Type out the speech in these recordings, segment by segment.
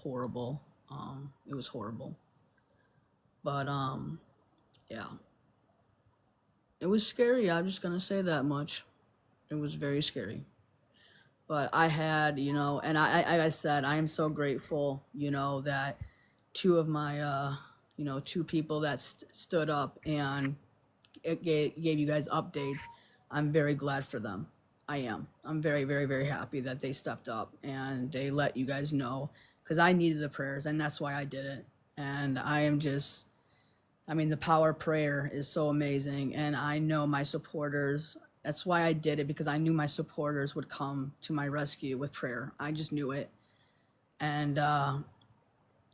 horrible. It was horrible. But yeah, it was scary. I'm just gonna say that much. It was very scary. But I had, and I said, I am so grateful, that two of my, two people that stood up and it gave you guys updates. I'm very glad for them. I am. I'm very, very, very happy that they stepped up and they let you guys know because I needed the prayers and that's why I did it. And I am just, I mean, the power of prayer is so amazing. And I know my supporters, that's why I did it because I knew my supporters would come to my rescue with prayer. I just knew it. And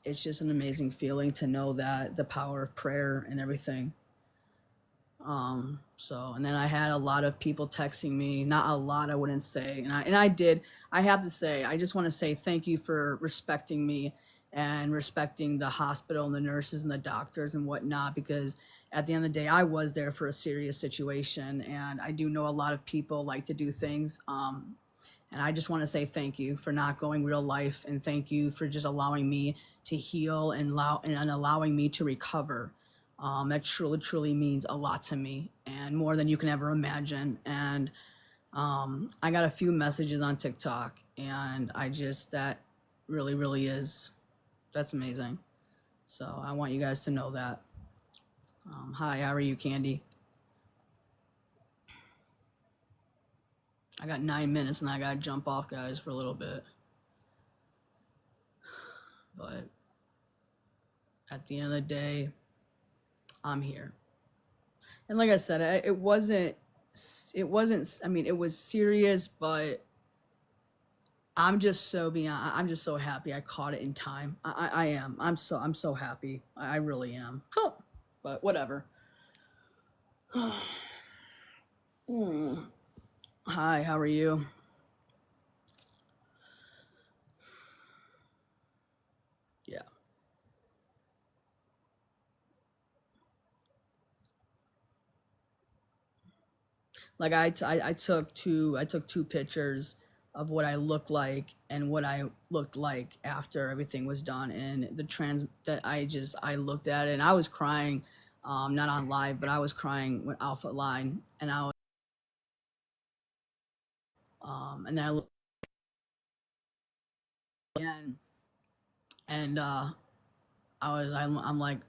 it's just an amazing feeling to know that the power of prayer and everything. And then I had a lot of people texting me, not a lot, I wouldn't say. I did, I have to say, I just want to say thank you for respecting me and respecting the hospital and the nurses and the doctors and whatnot, because at the end of the day, I was there for a serious situation. And I do know a lot of people like to do things. And I just want to say thank you for not going real life. And thank you for just allowing me to heal and allowing me to recover. That truly, truly means a lot to me and more than you can ever imagine. And I got a few messages on TikTok and that really, really that's amazing. So I want you guys to know that. Hi, how are you, Candy? I got 9 minutes and I got to jump off, guys, for a little bit. But at the end of the day, I'm here. And like I said, it wasn't, I mean, it was serious, but I'm just so happy I caught it in time. I am. I'm so happy. I really am. Cool. But whatever. Hi, how are you? Yeah. Like I took two pictures of what I looked like and what I looked like after everything was done, and the trans that I looked at it and I was crying, not on live, but I was crying with Alpha Line, and I was, and then I looked again, and I'm like,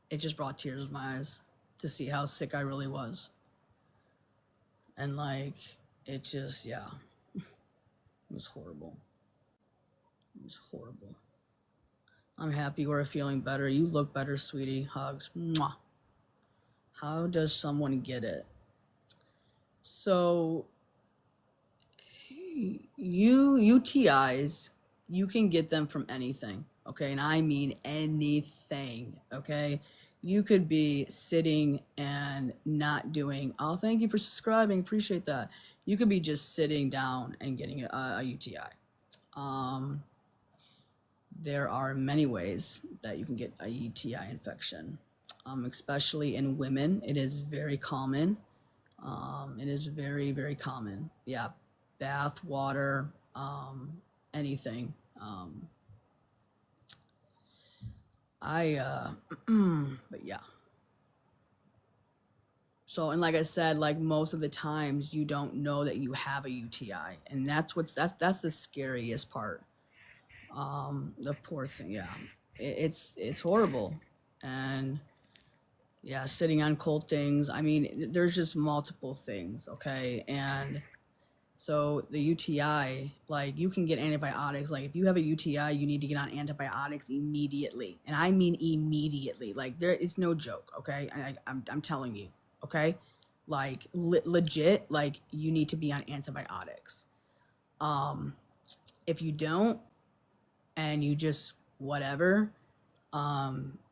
it just brought tears to my eyes to see how sick I really was, and like it just yeah, it was horrible. It was horrible. I'm happy we're feeling better. You look better, sweetie. Hugs. Mwah. How does someone get it? So, UTIs, you can get them from anything, okay? And I mean anything, okay? You could be sitting and not doing, oh, thank you for subscribing, appreciate that. You could be just sitting down and getting a UTI. There are many ways that you can get a UTI infection, especially in women. It is very common. It is very, very common. Yeah, bath, water, anything. I, but yeah. So, and like I said, like most of the times you don't know that you have a UTI, and that's the scariest part. The poor thing, yeah, it's horrible, and yeah, sitting on cold things. I mean, there's just multiple things, okay? And so the UTI, like you can get antibiotics. Like if you have a UTI, you need to get on antibiotics immediately, and I mean immediately. Like there, it's no joke, okay? I'm telling you, okay? Like legit, like you need to be on antibiotics. Um, if you don't, and you just whatever,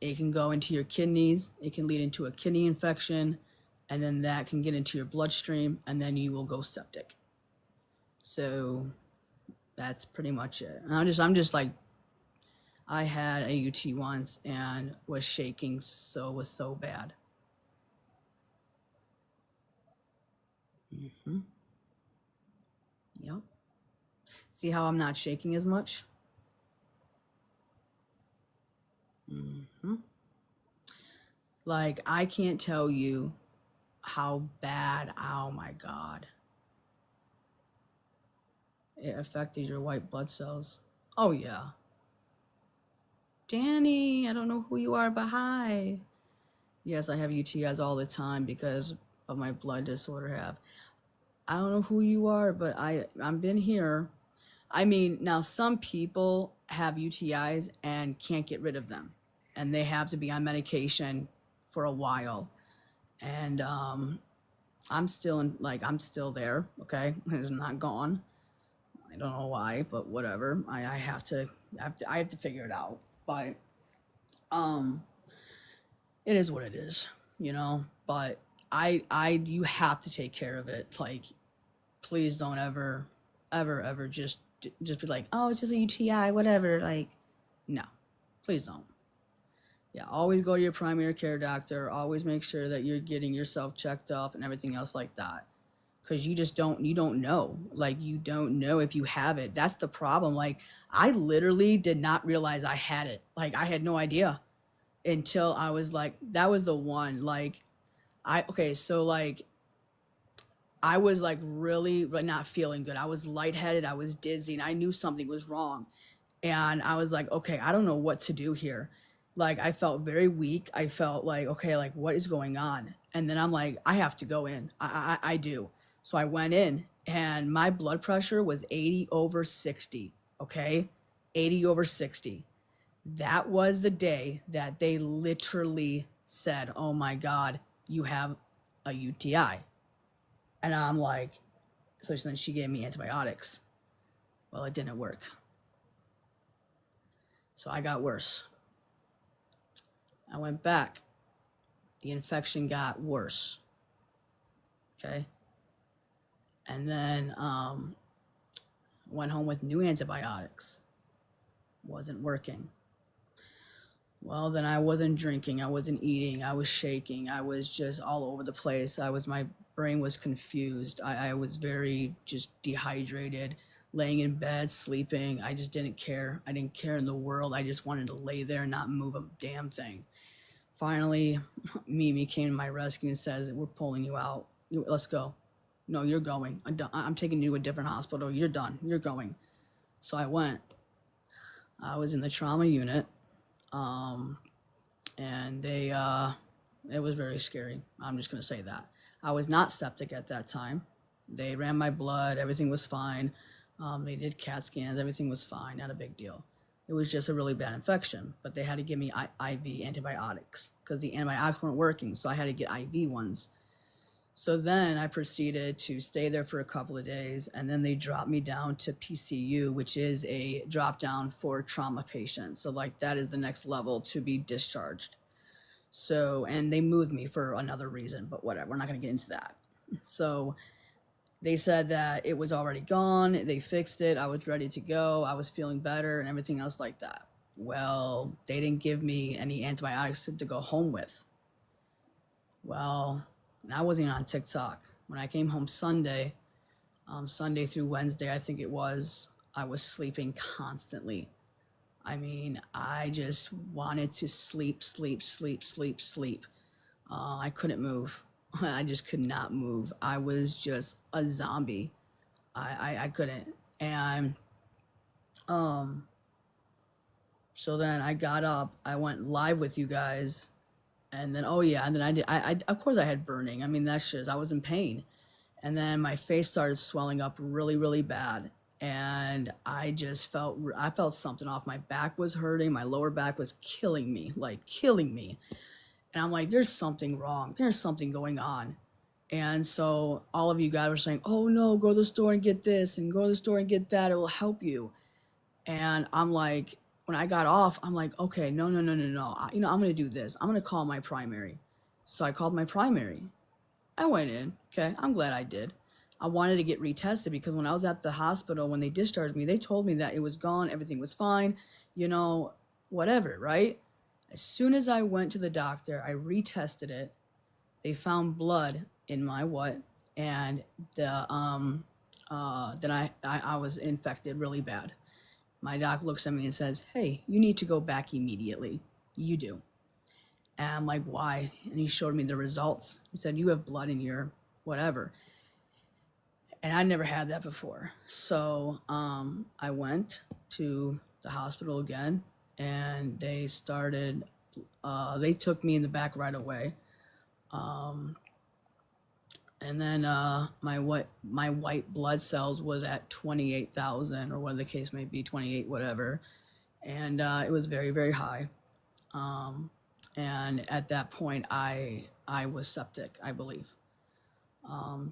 it can go into your kidneys. It can lead into a kidney infection, and then that can get into your bloodstream, and then you will go septic. So that's pretty much it. And I'm just like, I had a UT once and was shaking, so it was so bad. Hmm. Yep. See how I'm not shaking as much? Like, I can't tell you how bad, oh my God, it affected your white blood cells. Oh, yeah. Dani, I don't know who you are, but hi. Yes, I have UTIs all the time because of my blood disorder have. I don't know who you are, but I've been here. I mean, now some people have UTIs and can't get rid of them, and they have to be on medication for a while. And I'm still in, like, I'm still there. Okay, it's not gone. I don't know why, but whatever. I have to, I have to figure it out. But um, it is what it is, you know. But you have to take care of it. Like, please don't ever, ever just be like, oh, it's just a UTI, whatever. Like, no, please don't. Yeah, always go to your primary care doctor. Always make sure that you're getting yourself checked up and everything else like that. Because you don't know. Like, you don't know if you have it. That's the problem. Like, I literally did not realize I had it. Like, I had no idea until I was like, that was the one. Like, okay, so like, I was like really not feeling good. I was lightheaded. I was dizzy, and I knew something was wrong. And I was like, okay, I don't know what to do here. Like, I felt very weak. I felt like, okay, like, what is going on? And then I'm like, I have to go in. I do. So I went in, and my blood pressure was 80 over 60. Okay, 80 over 60. That was the day that they literally said, oh my God, you have a UTI. And I'm like, so then she gave me antibiotics. Well, it didn't work. So I got worse. I went back. The infection got worse. Okay. And then went home with new antibiotics. Wasn't working. Well, then I wasn't drinking. I wasn't eating. I was shaking. I was just all over the place. My brain was confused. I was very just dehydrated, laying in bed, sleeping. I just didn't care. I didn't care in the world. I just wanted to lay there and not move a damn thing. Finally, Mimi came to my rescue and says, we're pulling you out. Let's go. No, you're going. I'm taking you to a different hospital. You're done. You're going. So I went. I was in the trauma unit. And it was very scary. I'm just going to say that. I was not septic at that time. They ran my blood. Everything was fine. They did CAT scans. Everything was fine. Not a big deal. It was just a really bad infection, but they had to give me IV antibiotics because the antibiotics weren't working, so I had to get IV ones. So then I proceeded to stay there for a couple of days, and then they dropped me down to PCU, which is a drop down for trauma patients. So like that is the next level to be discharged. So, and they moved me for another reason, but whatever, we're not going to get into that. So they said that it was already gone. They fixed it. I was ready to go. I was feeling better and everything else like that. Well, they didn't give me any antibiotics to go home with. Well, and I wasn't even on TikTok. When I came home Sunday, Sunday through Wednesday, I think it was, I was sleeping constantly. I mean, I just wanted to sleep. I couldn't move. I just could not move. I was just a zombie. I couldn't. And so then I got up. I went live with you guys. And then, oh yeah, and then I of course I had burning. I mean, that's just, I was in pain. And then my face started swelling up really bad. And I felt something off. My back was hurting. My lower back was killing me, like killing me. And I'm like, there's something wrong. There's something going on. And so all of you guys were saying, oh no, go to the store and get this and go to the store and get that. It will help you. And I'm like, when I got off, I'm like, okay, no. I'm going to do this. I'm going to call my primary. So I called my primary. I went in. Okay. I'm glad I did. I wanted to get retested because when I was at the hospital, when they discharged me, they told me that it was gone. Everything was fine, whatever. Right. As soon as I went to the doctor, I retested it. They found blood in my what, and then I was infected really bad. My doc looks at me and says, hey, you need to go back immediately. You do. And I'm like, why? And he showed me the results. He said, you have blood in your whatever. And I never had that before. So I went to the hospital again, and they took me in the back right away. And then my white blood cells was at 28,000 or whatever the case may be, 28 whatever, and it was very, very high. And at that point, I was septic, I believe.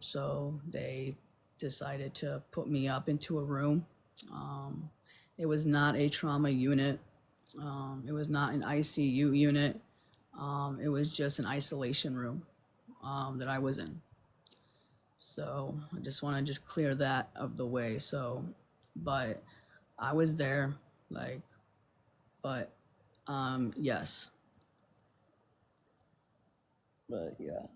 So they decided to put me up into a room. It was not a trauma unit. It was not an ICU unit. It was just an isolation room that I was in. So I just want to just clear that of the way. So, but I was there, like, but yes. But yeah,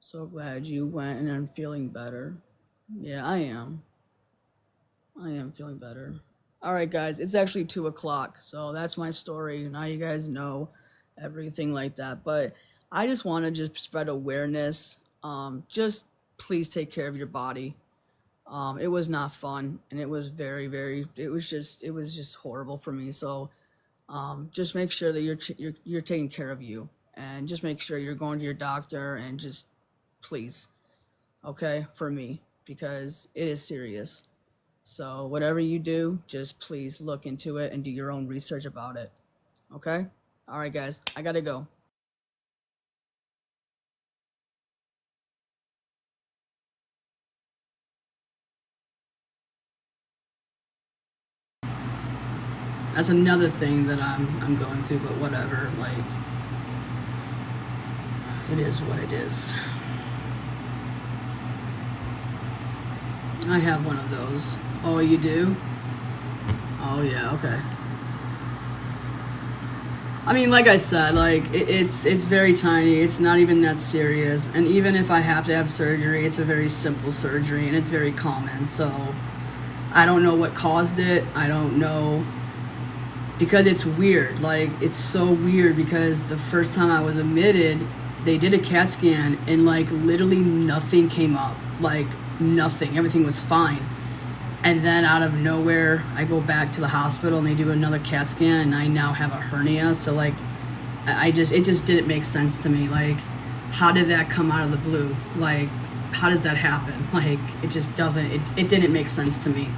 so glad you went and I'm feeling better. Yeah, I am. I am feeling better. All right, guys, it's actually 2 o'clock, so that's my story. Now you guys know everything like that. But I just want to just spread awareness. Just please take care of your body. It was not fun, and it was very, very. It was just horrible for me. So, just make sure that you're taking care of you, and just make sure you're going to your doctor, and just please, okay, for me, because it is serious. So whatever you do, just please look into it and do your own research about it. Okay? All right, guys, I gotta go. That's another thing that I'm going through, but whatever. Like, it is what it is. I have one of those. Oh, you do? Oh yeah, okay. I mean, like I said, like it's very tiny. It's not even that serious. And even if I have to have surgery, it's a very simple surgery and it's very common. So I don't know what caused it. I don't know, because it's weird. Like, it's so weird because the first time I was admitted, they did a CAT scan and like literally nothing came up. Like nothing. Everything was fine. And then out of nowhere, I go back to the hospital and they do another CAT scan and I now have a hernia. So like, it just didn't make sense to me. Like, how did that come out of the blue? Like, how does that happen? Like, it just doesn't, it didn't make sense to me.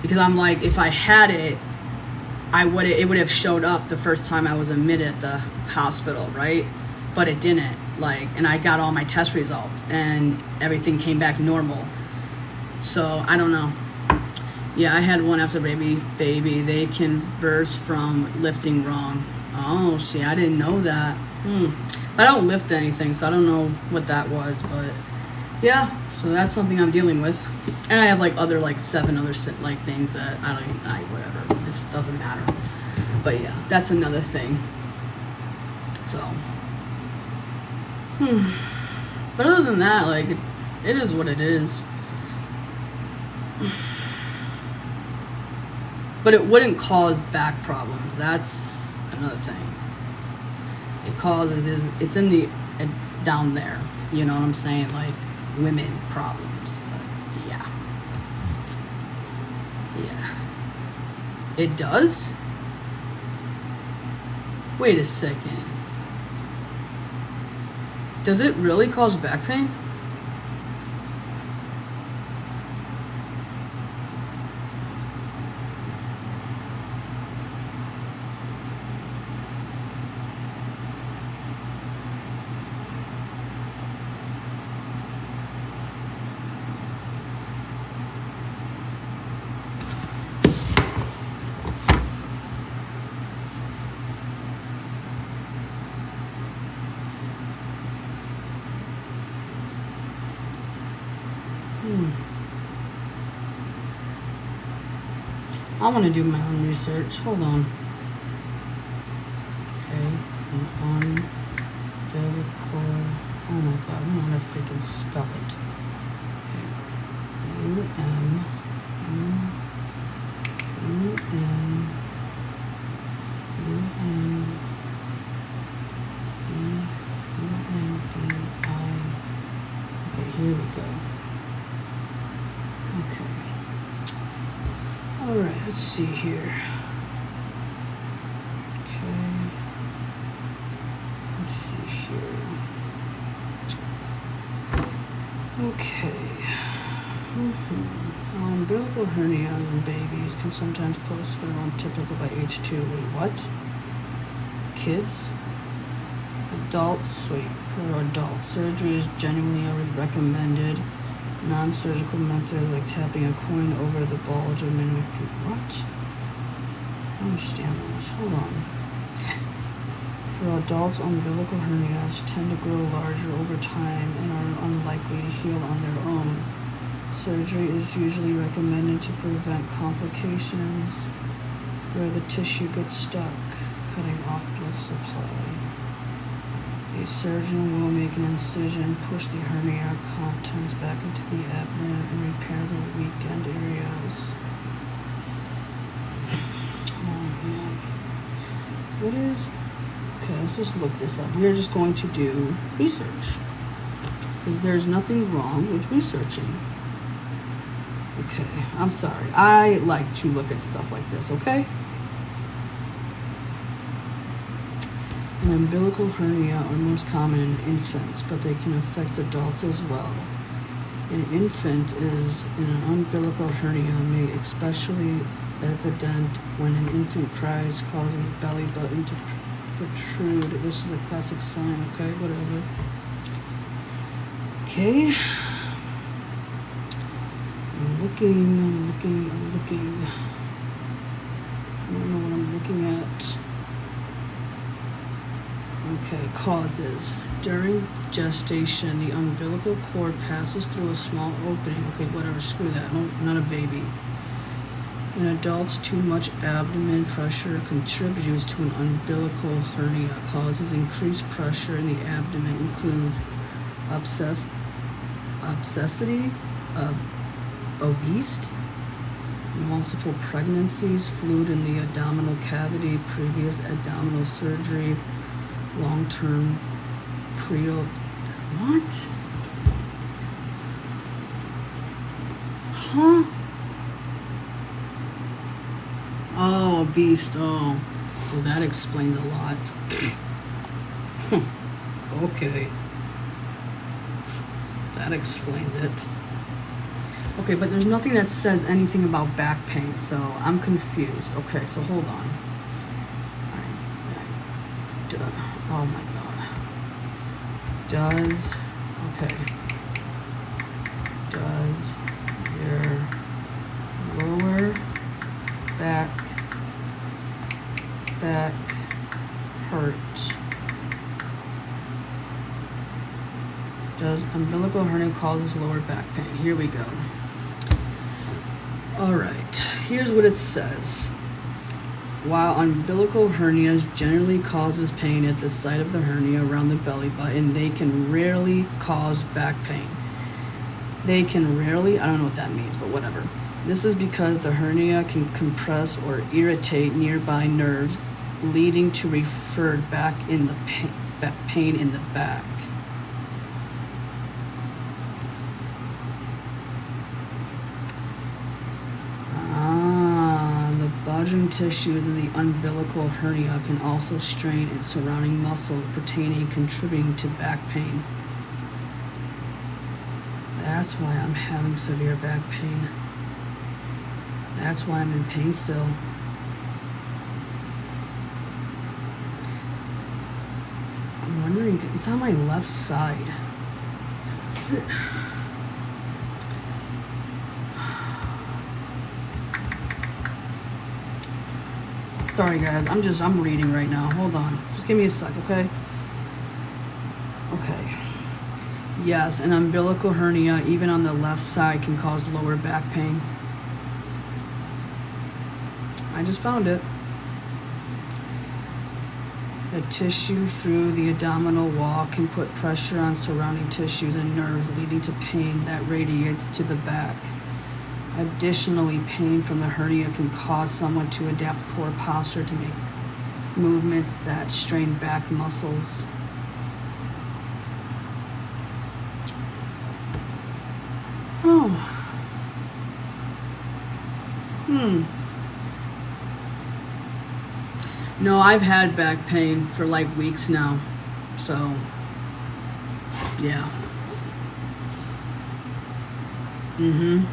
Because I'm like, if I had it, it would have showed up the first time I was admitted at the hospital, right? But it didn't. Like, and I got all my test results and everything came back normal. So I don't know. Yeah, I had one after baby. They converse from lifting wrong. Oh, see, I didn't know that. I don't lift anything, so I don't know what that was, but yeah, so that's something I'm dealing with. And I have like other, like 7 other like things that whatever, this doesn't matter. But yeah, that's another thing. So, but other than that, like, it is what it is. But it wouldn't cause back problems. That's another thing. It's in the down there. You know what I'm saying? Like women problems. But yeah. It does? Wait a second. Does it really cause back pain? I want to do my own research. Hold on. Okay. Umbilical. Oh my god, I don't know how to freaking spell it. Okay. U-M. U-M. let's see here. Okay. Let's see here. Okay. Umbilical hernia in babies can sometimes close their own typical by age 2. Wait, what? Kids? Adults? Wait, for adults, surgery is generally recommended. Non-surgical method like tapping a coin over the bulge or minute. What? I don't understand this. Hold on. For adults, umbilical hernias tend to grow larger over time and are unlikely to heal on their own. Surgery is usually recommended to prevent complications where the tissue gets stuck, cutting off blood supply. A surgeon will make an incision, push the hernia contents back into the abdomen, and repair the weakened areas. Oh man. What is... Okay, let's just look this up. We are just going to do research, because there's nothing wrong with researching. Okay, I'm sorry. I like to look at stuff like this, okay? An umbilical hernia are most common in infants, but they can affect adults as well. An infant is in an umbilical hernia may especially evident when an infant cries, causing the belly button to protrude. This is a classic sign, okay? Whatever. Okay. I'm looking. I don't know what I'm looking at. Okay, causes. During gestation, the umbilical cord passes through a small opening. Okay, whatever, screw that. No, not a baby. In adults, too much abdomen pressure contributes to an umbilical hernia. Causes increased pressure in the abdomen includes obesity, multiple pregnancies, fluid in the abdominal cavity, previous abdominal surgery, long-term what? Huh? Oh, a beast. Oh, well, that explains a lot. Okay. That explains it. Okay, but there's nothing that says anything about back pain, so I'm confused. Okay, so hold on. Oh my god. Okay. Does your lower back hurt? Does umbilical hernia causes lower back pain? Here we go. Alright, here's what it says. While umbilical hernias generally causes pain at the site of the hernia around the belly button, they can rarely cause back pain. They can rarely, I don't know what that means, but whatever. This is because the hernia can compress or irritate nearby nerves, leading to referred back in the pain in the back. Bulging tissues in the umbilical hernia can also strain its surrounding muscles, contributing to back pain. That's why I'm having severe back pain. That's why I'm in pain still. I'm wondering, it's on my left side. Sorry guys, I'm reading right now. Hold on. Just give me a sec, okay? Okay. Yes, an umbilical hernia, even on the left side, can cause lower back pain. I just found it. The tissue through the abdominal wall can put pressure on surrounding tissues and nerves, leading to pain that radiates to the back. Additionally, pain from the hernia can cause someone to adapt poor posture to make movements that strain back muscles. Oh. No, I've had back pain for like weeks now. So, yeah. Mm-hmm.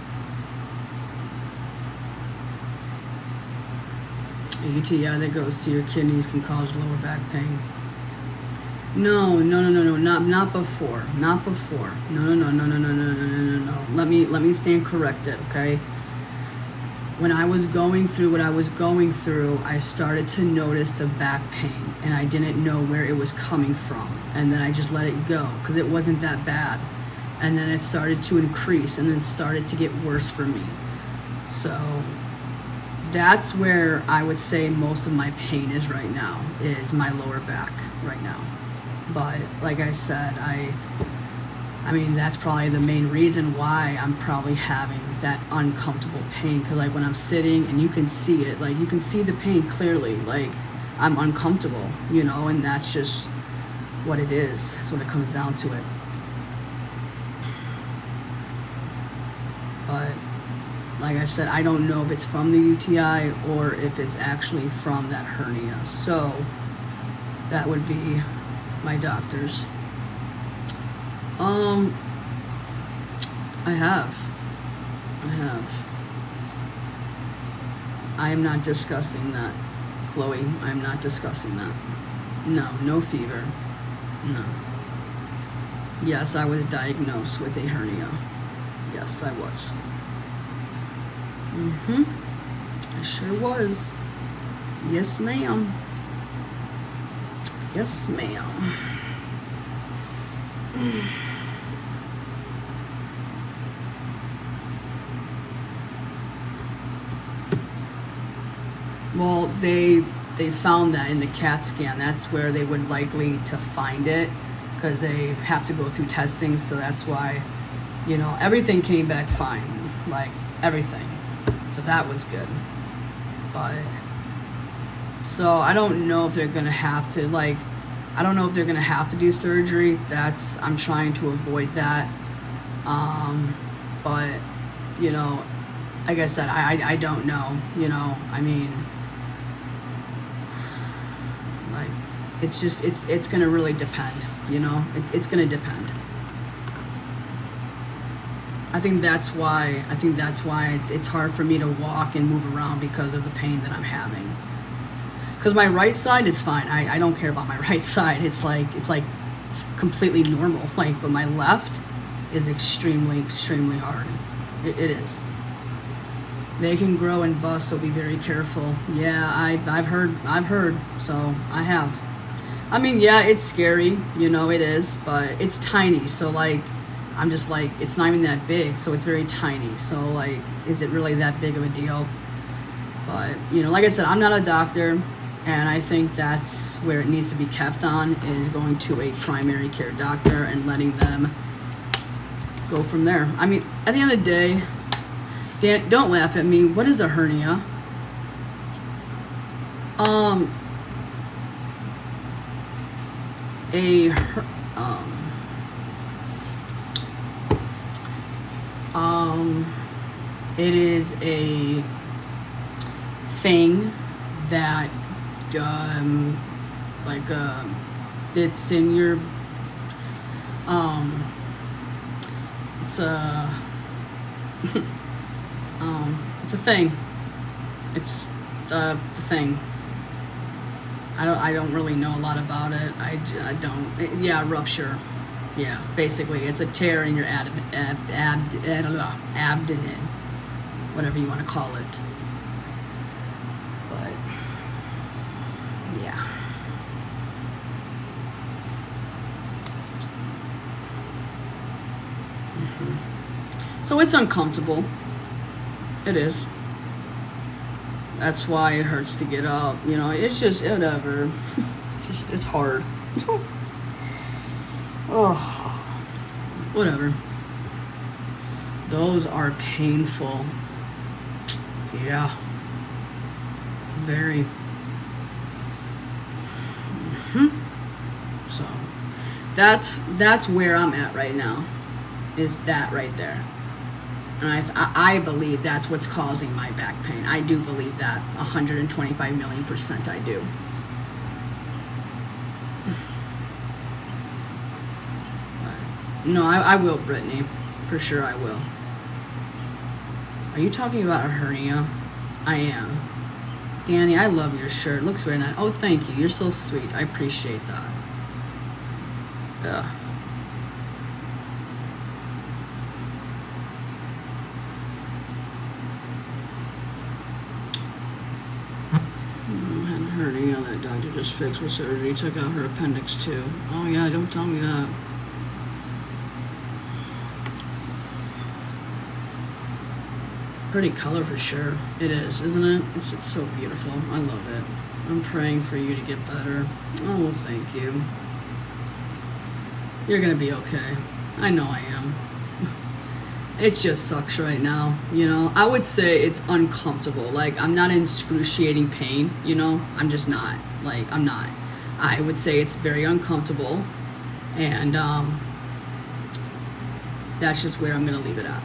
A UTI that goes to your kidneys can cause lower back pain. No, no, no, no, no, not before, not before. No, no, no, no, no, no, no, no, no, no, no. Let me stand corrected, okay? When I was going through what I was going through, I started to notice the back pain, and I didn't know where it was coming from. And then I just let it go because it wasn't that bad. And then it started to increase, and then started to get worse for me. So that's where I would say most of my pain is right now, is my lower back right now. But like I said, I mean, that's probably the main reason why I'm probably having that uncomfortable pain. Because like when I'm sitting and you can see it, like you can see the pain clearly, like I'm uncomfortable, you know, and that's just what it is. That's what it comes down to it. But like I said, I don't know if it's from the UTI or if it's actually from that hernia. So that would be my doctors. I have. I am not discussing that, Chloe. I am not discussing that. No, no fever. No. Yes, I was diagnosed with a hernia. Yes, I was. I sure was. Yes, ma'am. Yes, ma'am. Well, they found that in the CAT scan. That's where they would likely to find it, because they have to go through testing. So that's why, you know, everything came back fine, like everything. So that was good. But so I don't know if they're gonna have to, like, I don't know if they're gonna have to do surgery. I'm trying to avoid that. But you know, like I said, I don't know. You know, I mean, like, it's just it's gonna really depend. You know, it's gonna depend. I think that's why it's hard for me to walk and move around, because of the pain that I'm having. Because my right side is fine. I don't care about my right side. It's like completely normal. Like, but my left is extremely hard. It is. They can grow and bust, so be very careful. Yeah, I've heard. So I have. I mean, yeah, it's scary. You know, it is, but it's tiny. So like, I'm just like, it's not even that big. So it's very tiny. So like, is it really that big of a deal? But you know, like I said, I'm not a doctor. And I think that's where it needs to be kept on, is going to a primary care doctor and letting them go from there. I mean, at the end of the day, Dan, don't laugh at me. What is a hernia? It is a thing that like it's in your it's a it's a thing. It's the thing. I don't really know a lot about it. I don't. Yeah, rupture. Yeah, basically it's a tear in your abdomen, whatever you want to call it. But yeah. So it's uncomfortable. It is. That's why it hurts to get up. You know, it's just whatever. Just it's hard. Oh, whatever. Those are painful. Yeah. Very. So that's where I'm at right now. Is that right there? And I believe that's what's causing my back pain. I do believe that 125 million% I do. No, I will, Brittany. For sure I will. Are you talking about a hernia? I am. Dani, I love your shirt. It looks very nice. Oh, thank you. You're so sweet. I appreciate that. Yeah. Had a hernia that doctor just fixed with surgery. Took out her appendix too. Oh yeah, don't tell me that. Pretty color for sure. It is, isn't it? It's so beautiful. I love it. I'm praying for you to get better. Oh, well, thank you. You're gonna be okay. I know I am. It just sucks right now, you know? I would say it's uncomfortable. Like, I'm not in excruciating pain, you know? I'm just not. Like, I'm not. I would say it's very uncomfortable. And, that's just where I'm gonna leave it at.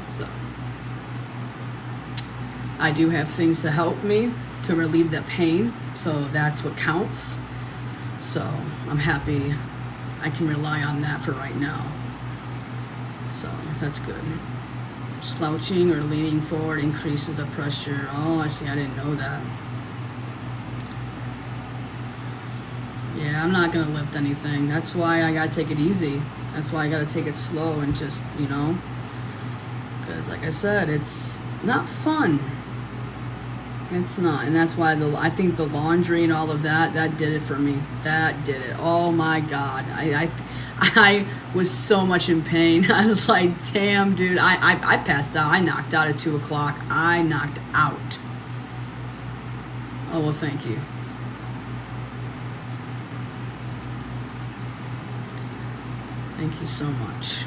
So. I do have things to help me to relieve the pain, so that's what counts. So I'm happy I can rely on that for right now. So that's good. Slouching or leaning forward increases the pressure. Oh, I see, I didn't know that. Yeah, I'm not gonna lift anything. That's why I gotta take it easy. That's why I gotta take it slow and just, you know, because like I said, it's not fun. It's not, and that's why I think the laundry and all of that did it for me. That did it. Oh my God, I was so much in pain. I was like, damn, dude, I passed out. I knocked out at 2 o'clock. I knocked out. Oh well, thank you. Thank you so much.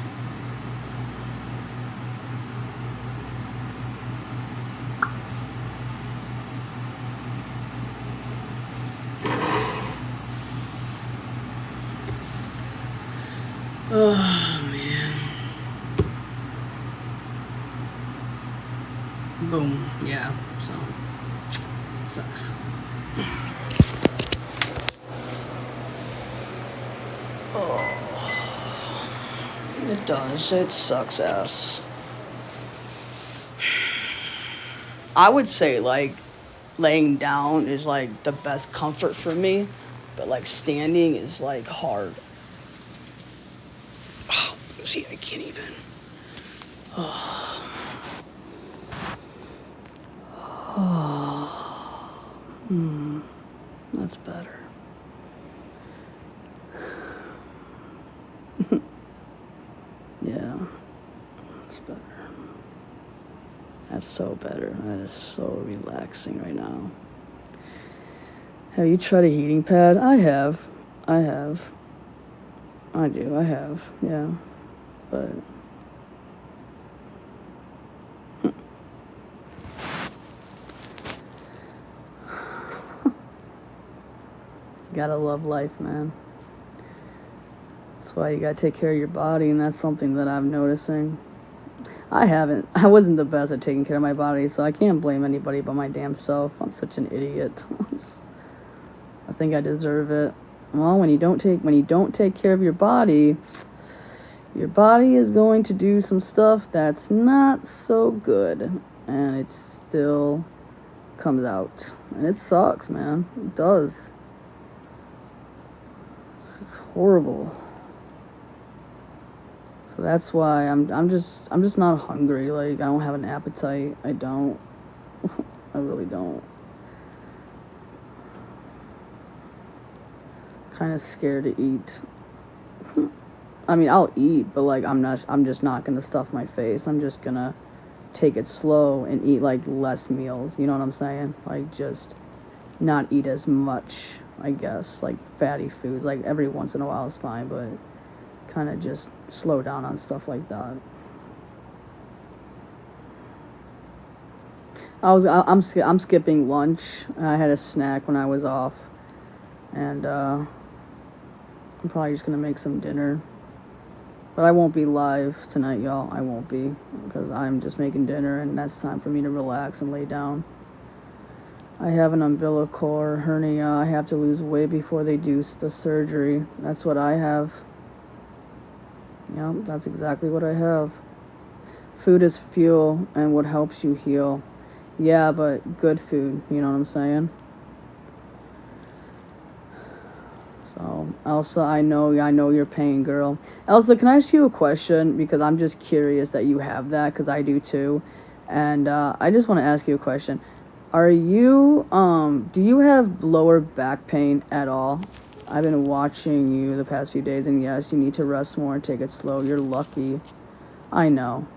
Oh, man. Boom. Yeah, so, sucks. Oh, it does. It sucks ass. I would say, like, laying down is, like, the best comfort for me, but, like, standing is, like, hard. Oh, see, I can't even. Oh. That's better. Yeah, that's better. That's so better. That is so relaxing right now. Have you tried a heating pad? I have. I have. I do. I have. Yeah. But. Gotta love life, man. That's why you gotta take care of your body, and that's something that I'm noticing. I wasn't the best at taking care of my body, so I can't blame anybody but my damn self. I'm such an idiot. I think I deserve it. Well, when you don't take care of your body is going to do some stuff that's not so good, and it still comes out, and it sucks, man. It does. It's horrible. So that's why I'm just not hungry. Like, I don't have an appetite. I don't. I really don't. Kind of scared to eat. I mean, I'll eat, but like I'm just not gonna stuff my face. I'm just gonna take it slow and eat like less meals. You know what I'm saying? Like, just not eat as much, I guess. Like fatty foods. Like every once in a while is fine, but kind of just slow down on stuff like that. I'm skipping lunch. I had a snack when I was off, and I'm probably just gonna make some dinner. But I won't be live tonight, y'all. I won't be, because I'm just making dinner, and that's time for me to relax and lay down. I have an umbilical hernia. I have to lose weight before they do the surgery. That's what I have. Yep, that's exactly what I have. Food is fuel and what helps you heal. Yeah, but good food, you know what I'm saying? So, Elsa, I know your pain, girl. Elsa, can I ask you a question? Because I'm just curious that you have that, because I do too. And I just want to ask you a question. Do you have lower back pain at all? I've been watching you the past few days, and yes, you need to rest more and take it slow. You're lucky. I know.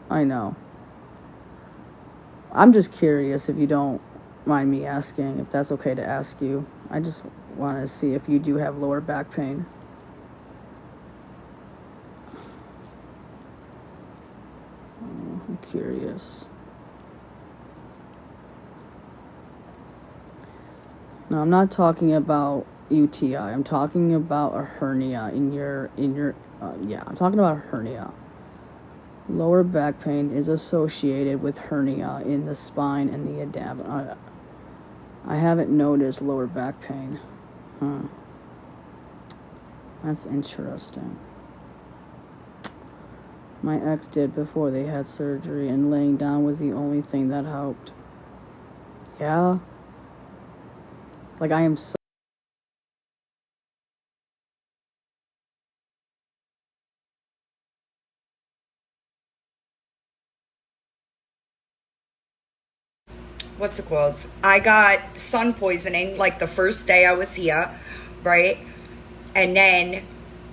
I know. I'm just curious if you don't mind me asking, if that's okay to ask you. I just want to see if you do have lower back pain. I'm curious. No, I'm not talking about UTI. I'm talking about a hernia yeah, I'm talking about a hernia. Lower back pain is associated with hernia in the spine and the abdomen. I haven't noticed lower back pain. Huh. That's interesting. My ex did before they had surgery, and laying down was the only thing that helped. Yeah? Like, I am so. What's it called? I got sun poisoning like the first day I was here, right? And then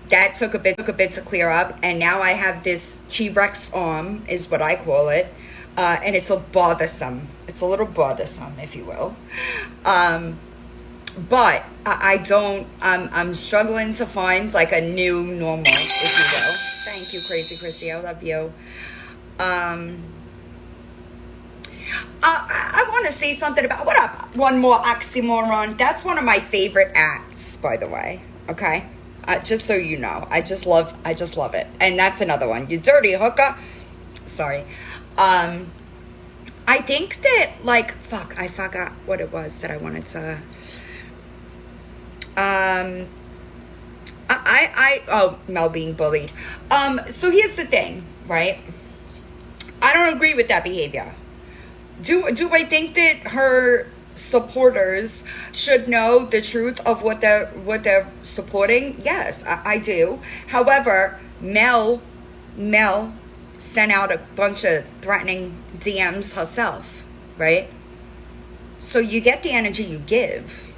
that took a bit to clear up, and now I have this T-Rex arm, is what I call it, and it's a bothersome. It's a little bothersome, if you will. But I don't. I'm struggling to find like a new normal, if you will. Thank you, Crazy Chrissy. I love you. I want to say something about, what up? One more oxymoron. That's one of my favorite acts, by the way. Okay, just so you know, I just love it. And that's another one. You dirty hooker. Sorry. I think that, like, fuck, I forgot what it was that I wanted to. Mel being bullied. So here's the thing, right? I don't agree with that behavior. Do I think that her supporters should know the truth of what they're supporting? Yes, I do. However, Mel sent out a bunch of threatening DMs herself, right? So you get the energy you give.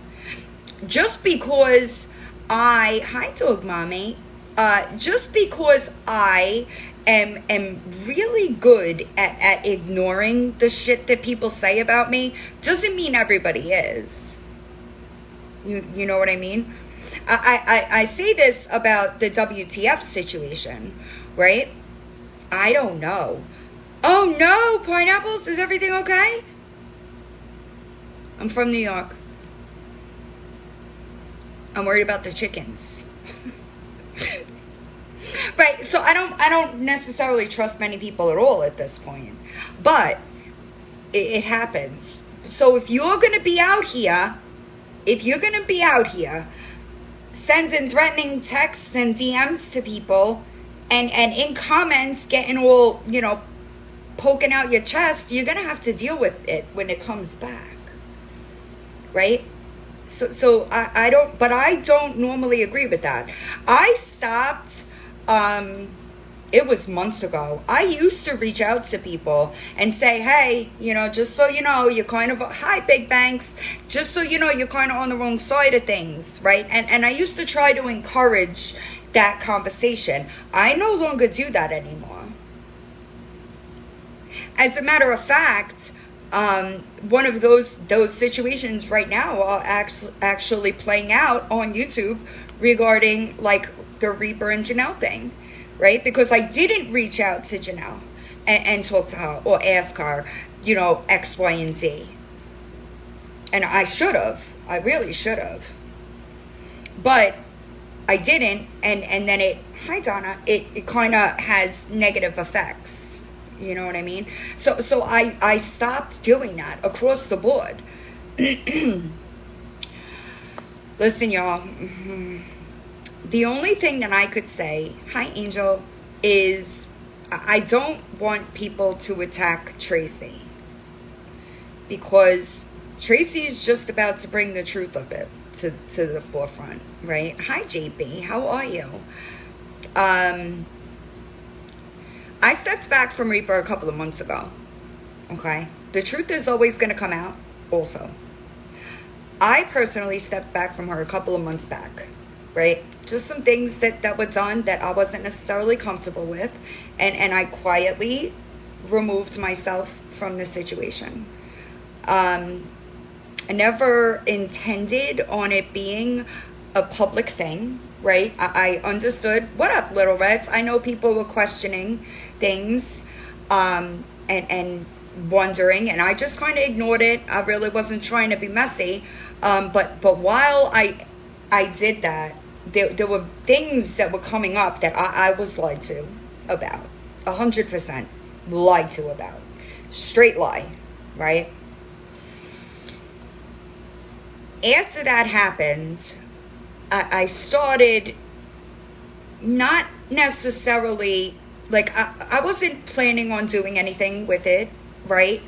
Just because hi dog mommy, just because I am really good at ignoring the shit that people say about me doesn't mean everybody is. You know what I mean? I say this about the WTF situation, right? I don't know. Oh no, pineapples, is everything okay? I'm from New York. I'm worried about the chickens. Right, so I don't necessarily trust many people at all at this point, but it happens. So if you're gonna be out here, sending threatening texts and DMs to people, and in comments getting all, poking out your chest, you're gonna have to deal with it when it comes back, right? So I don't normally agree with that. I stopped. It was months ago. I used to reach out to people and say, hey, just so you know, you're kind of, hi, big banks, just so you know, you're kind of on the wrong side of things, right? And I used to try to encourage that conversation. I no longer do that anymore. As a matter of fact, one of those situations right now are actually playing out on YouTube regarding, like, the Reaper and Janelle thing, right? Because I didn't reach out to Janelle and talk to her or ask her, X, Y, and Z. And I should have. I really should have. But I didn't, and then hi Donna, it kind of has negative effects. You know what I mean? So I stopped doing that across the board. Listen, y'all. The only thing that I could say, hi, Angel, is I don't want people to attack Tracy, because Tracy is just about to bring the truth of it to the forefront, right? Hi, JB. How are you? I stepped back from Reaper a couple of months ago, okay? The truth is always going to come out also. I personally stepped back from her a couple of months back, right? Just some things that were done that I wasn't necessarily comfortable with. And I quietly removed myself from the situation. I never intended on it being a public thing, right? I understood. What up, Little Reds? I know people were questioning things and wondering, and I just kind of ignored it. I really wasn't trying to be messy. But while I did that, there were things that were coming up that I was lied to about. 100% lied to about. Straight lie, right? After that happened, I started not necessarily, like, I wasn't planning on doing anything with it, right?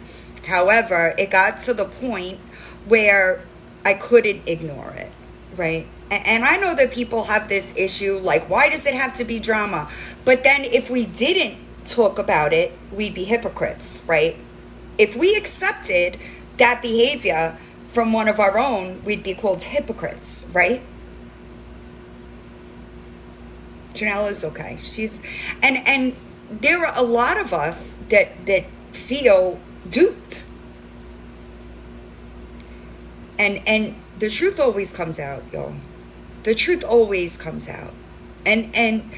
However, it got to the point where I couldn't ignore it, right? And I know that people have this issue, like, why does it have to be drama? But then if we didn't talk about it, we'd be hypocrites, right? If we accepted that behavior from one of our own, we'd be called hypocrites, right? Janelle is okay. She's, and there are a lot of us that feel duped. And the truth always comes out, y'all. The truth always comes out. And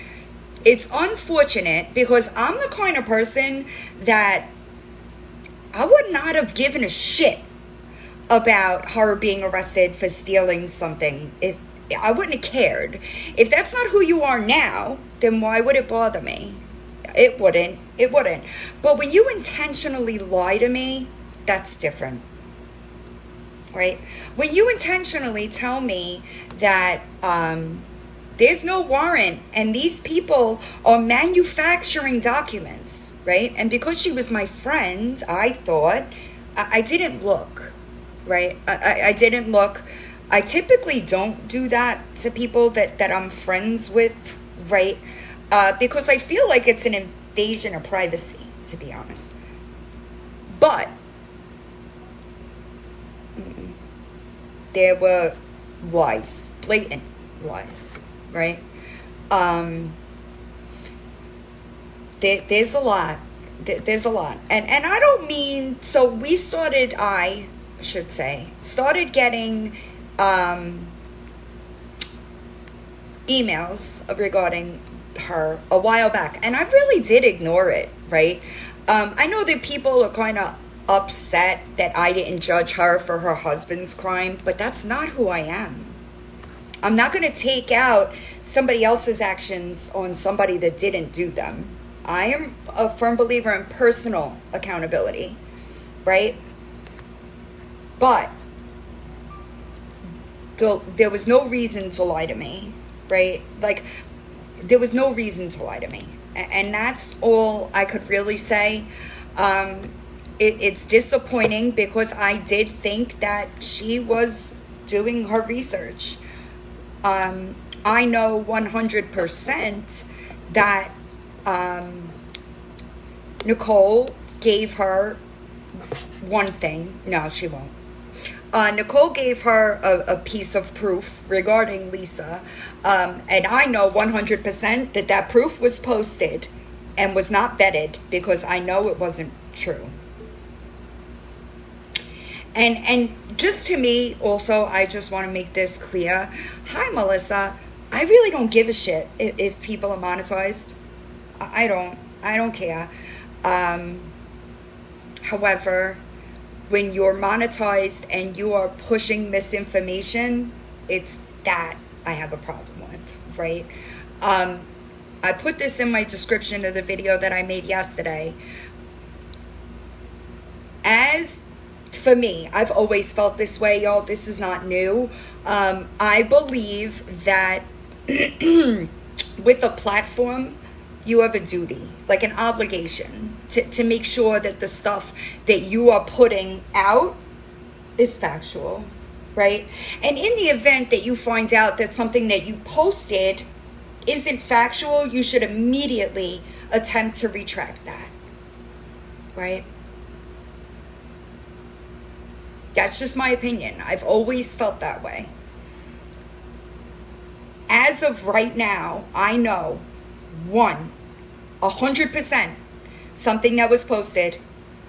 it's unfortunate, because I'm the kind of person that I would not have given a shit about her being arrested for stealing something. If I wouldn't have cared. If that's not who you are now, then why would it bother me? It wouldn't. It wouldn't. But when you intentionally lie to me, that's different. Right? When you intentionally tell me that there's no warrant and these people are manufacturing documents, right? And because she was my friend, I thought, I didn't look, right? I didn't look. I typically don't do that to people that I'm friends with, right? Because I feel like it's an invasion of privacy, to be honest. But there were lies, blatant lies, right? There's a lot. There's a lot. And I don't mean, so we started, I should say, started getting emails regarding her a while back, and I really did ignore it, right? I know that people are kind of upset that I didn't judge her for her husband's crime, but that's not who I am. I'm not going to take out somebody else's actions on somebody that didn't do them. I am a firm believer in personal accountability, right? But there was no reason to lie to me, right? Like, there was no reason to lie to me. And that's all I could really say. It's disappointing, because I did think that she was doing her research. I know 100% that Nicole gave her one thing. No, she won't. Nicole gave her a piece of proof regarding Lisa, and I know 100% that proof was posted and was not vetted, because I know it wasn't true. And just to me, also, I just want to make this clear. Hi, Melissa. I really don't give a shit if people are monetized. I don't care. However, when you're monetized and you are pushing misinformation, it's that I have a problem with, right? I put this in my description of the video that I made yesterday. As for me, I've always felt this way, y'all. This is not new. I believe that with a platform, you have a duty, like an obligation, to make sure that the stuff that you are putting out is factual, right? And in the event that you find out that something that you posted isn't factual, you should immediately attempt to retract that, right? That's just my opinion. I've always felt that way. As of right now, I know 100% something that was posted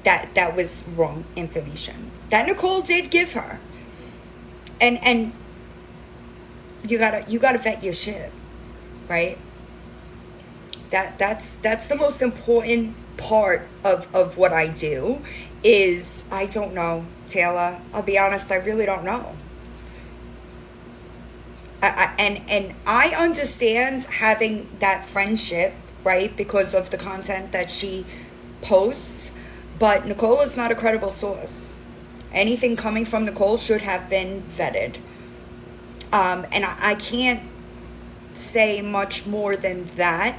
that was wrong information that Nicole did give her. And you gotta vet your shit, right? That's the most important part of what I do. Is I don't know, Taylor. I'll be honest, I really don't know. And I understand having that friendship, right, because of the content that she posts, but Nicole is not a credible source. Anything coming from Nicole should have been vetted. And I can't say much more than that.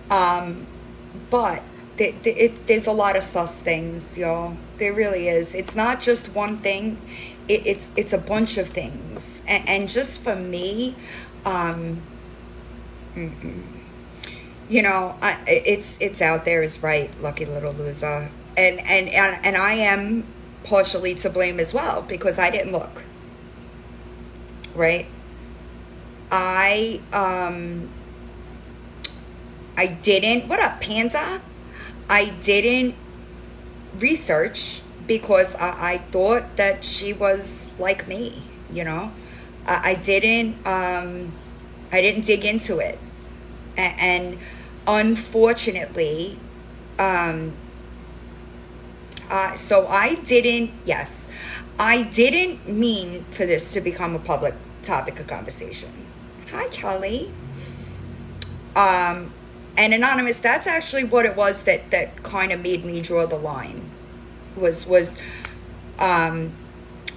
But there's a lot of sus things, y'all. There really is. It's not just one thing. It's a bunch of things. And just for me, you know, it's out there is right, lucky little loser. And I am partially to blame as well, because I didn't look. Right? I didn't, what up, Panda? I didn't research because I thought that she was like me, you know. I didn't dig into it, and unfortunately, so I didn't mean for this to become a public topic of conversation. Hi, Kelly. And Anonymous, that's actually what it was that kind of made me draw the line.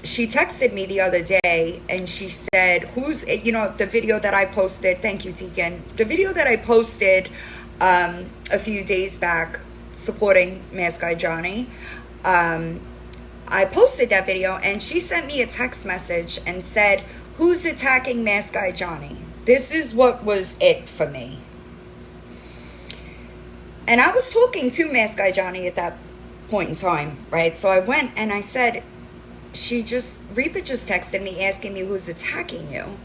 She texted me the other day and she said, the video that I posted, thank you, Deacon, the video that I posted a few days back supporting Mask Guy Johnny, I posted that video and she sent me a text message and said, who's attacking Mask Guy Johnny? This is what was it for me. And I was talking to Mask Guy Johnny at that point in time, right? So I went and I said, Reaper just texted me asking me who's attacking you.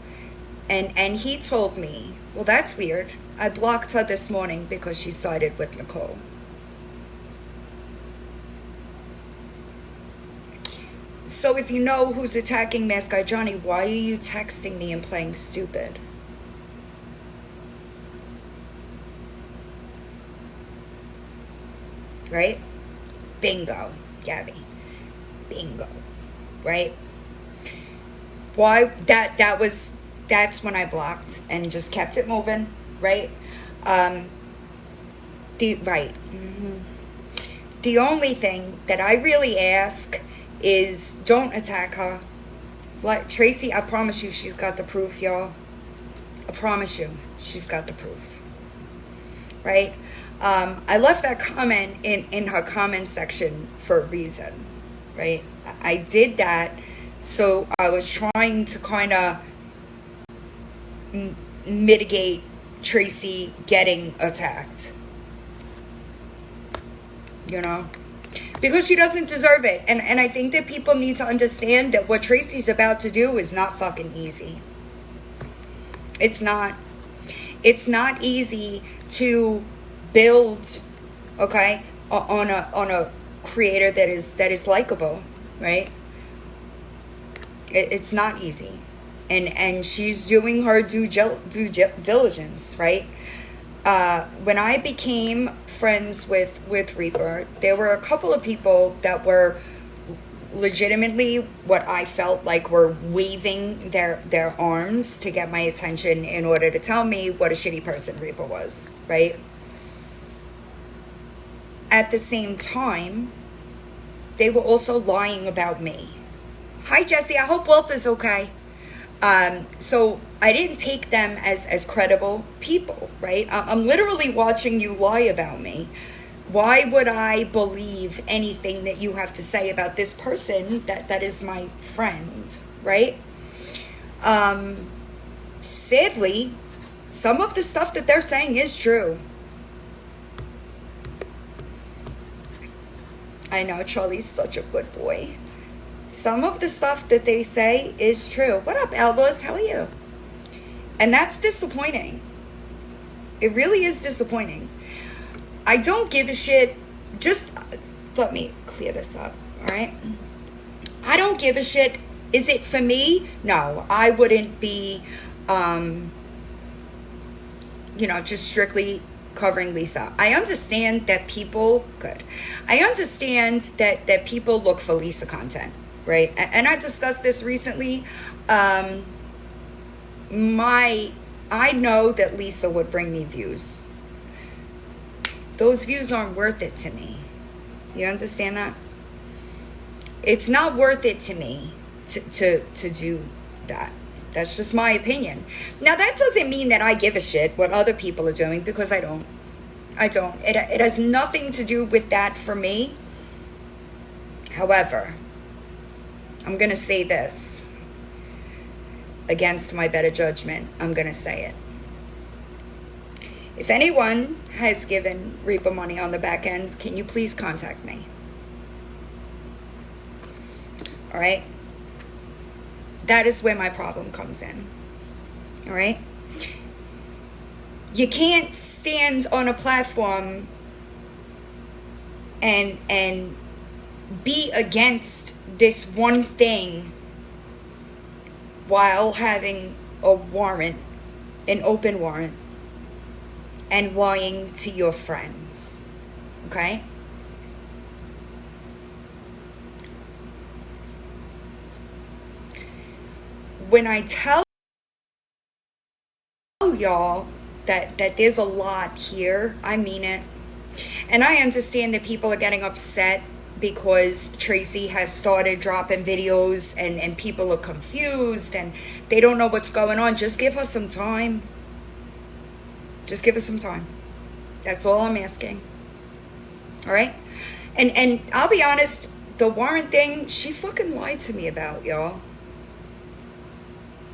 And he told me, well, that's weird. I blocked her this morning because she sided with Nicole. So if you know who's attacking Mask Guy Johnny, why are you texting me and playing stupid? Right? Bingo, Gabby. Bingo. Right? Why? That's when I blocked and just kept it moving. Right? The only thing that I really ask is don't attack her. Like Tracy, I promise you she's got the proof, y'all. I promise you she's got the proof. Right? I left that comment in her comment section for a reason, right? I did that so I was trying to kind of mitigate Tracy getting attacked, you know, because she doesn't deserve it. And I think that people need to understand that what Tracy's about to do is not fucking easy. It's not easy to build, okay, on a creator that is likable, right? It's not easy, and she's doing her due diligence, right? When I became friends with Reaper, there were a couple of people that were legitimately what I felt like were waving their arms to get my attention in order to tell me what a shitty person Reaper was, right? At the same time, they were also lying about me. Hi, Jesse. I hope Walter's okay. So I didn't take them as credible people, right? I'm literally watching you lie about me. Why would I believe anything that you have to say about this person that is my friend, right? Sadly, some of the stuff that they're saying is true. I know Charlie's such a good boy. Some of the stuff that they say is true. What up, Elbows? How are you? And that's disappointing. It really is disappointing. I don't give a shit. Just let me clear this up, all right? I don't give a shit. Is it for me? No, I wouldn't be, just strictly covering Lisa. I understand that people, I understand that people look for Lisa content, right? And I discussed this recently. I know that Lisa would bring me views. Those views aren't worth it to me. You understand that? It's not worth it to me to do that. That's just my opinion. Now, that doesn't mean that I give a shit what other people are doing, because I don't. It has nothing to do with that for me. However, I'm going to say this. Against my better judgment, I'm going to say it. If anyone has given Reaper money on the back end, can you please contact me? All right? That is where my problem comes in. All right? You can't stand on a platform and be against this one thing while having a warrant, an open warrant, and lying to your friends. Okay? When I tell y'all that there's a lot here, I mean it. And I understand that people are getting upset because Tracy has started dropping videos and people are confused and they don't know what's going on. Just give her some time. Just give us some time. That's all I'm asking. All right? And I'll be honest, the warrant thing, she fucking lied to me about, y'all.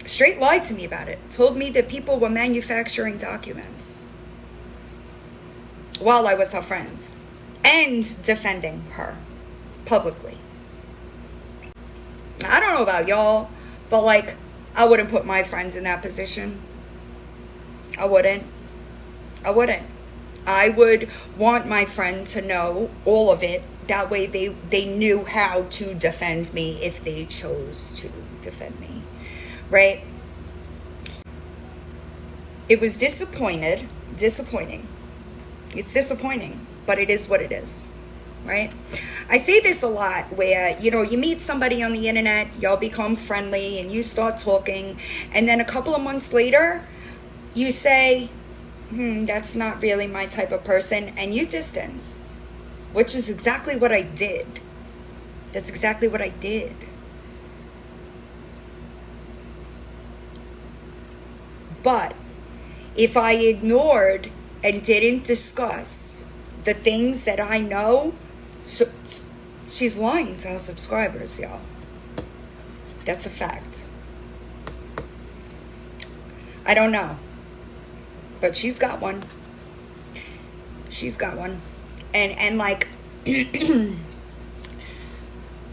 Straight lied to me about it. Told me that people were manufacturing documents while I was her friend and defending her publicly. I don't know about y'all, but like, I wouldn't put my friends in that position. I wouldn't. I would want my friend to know all of it. That way they knew how to defend me if they chose to defend me. Right? It was disappointing. It's disappointing, but it is what it is. Right? I say this a lot where, you meet somebody on the internet, y'all become friendly and you start talking, and then a couple of months later, you say, that's not really my type of person, and you distanced, which is exactly what I did. That's exactly what I did. But if I ignored and didn't discuss the things that I know, so she's lying to her subscribers, y'all. That's a fact. I don't know. But she's got one. She's got one. And like,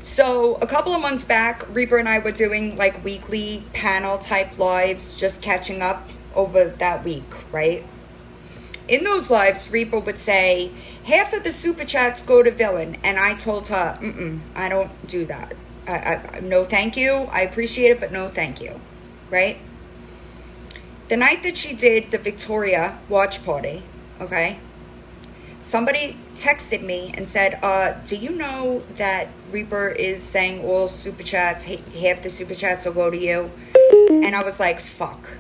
so a couple of months back, Reaper and I were doing like weekly panel type lives, just catching up over that week, right? In those lives, Reaper would say, half of the super chats go to Villain. And I told her, I don't do that. I no thank you. I appreciate it, but no thank you. Right? The night that she did the Victoria watch party, okay, somebody texted me and said, do you know that Reaper is saying all super chats, half the super chats will go to you? And I was like, fuck.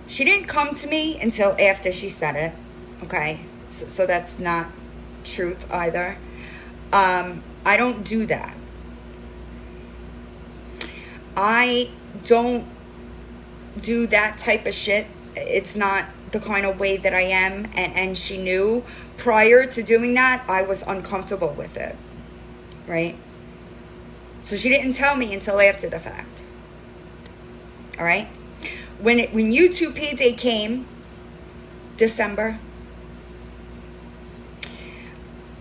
She didn't come to me until after she said it, okay? So that's not truth either. I don't do that. I don't do that type of shit. It's not the kind of way that I am, and she knew prior to doing that I was uncomfortable with it, right? So she didn't tell me until after the fact. All right? When YouTube payday came, December,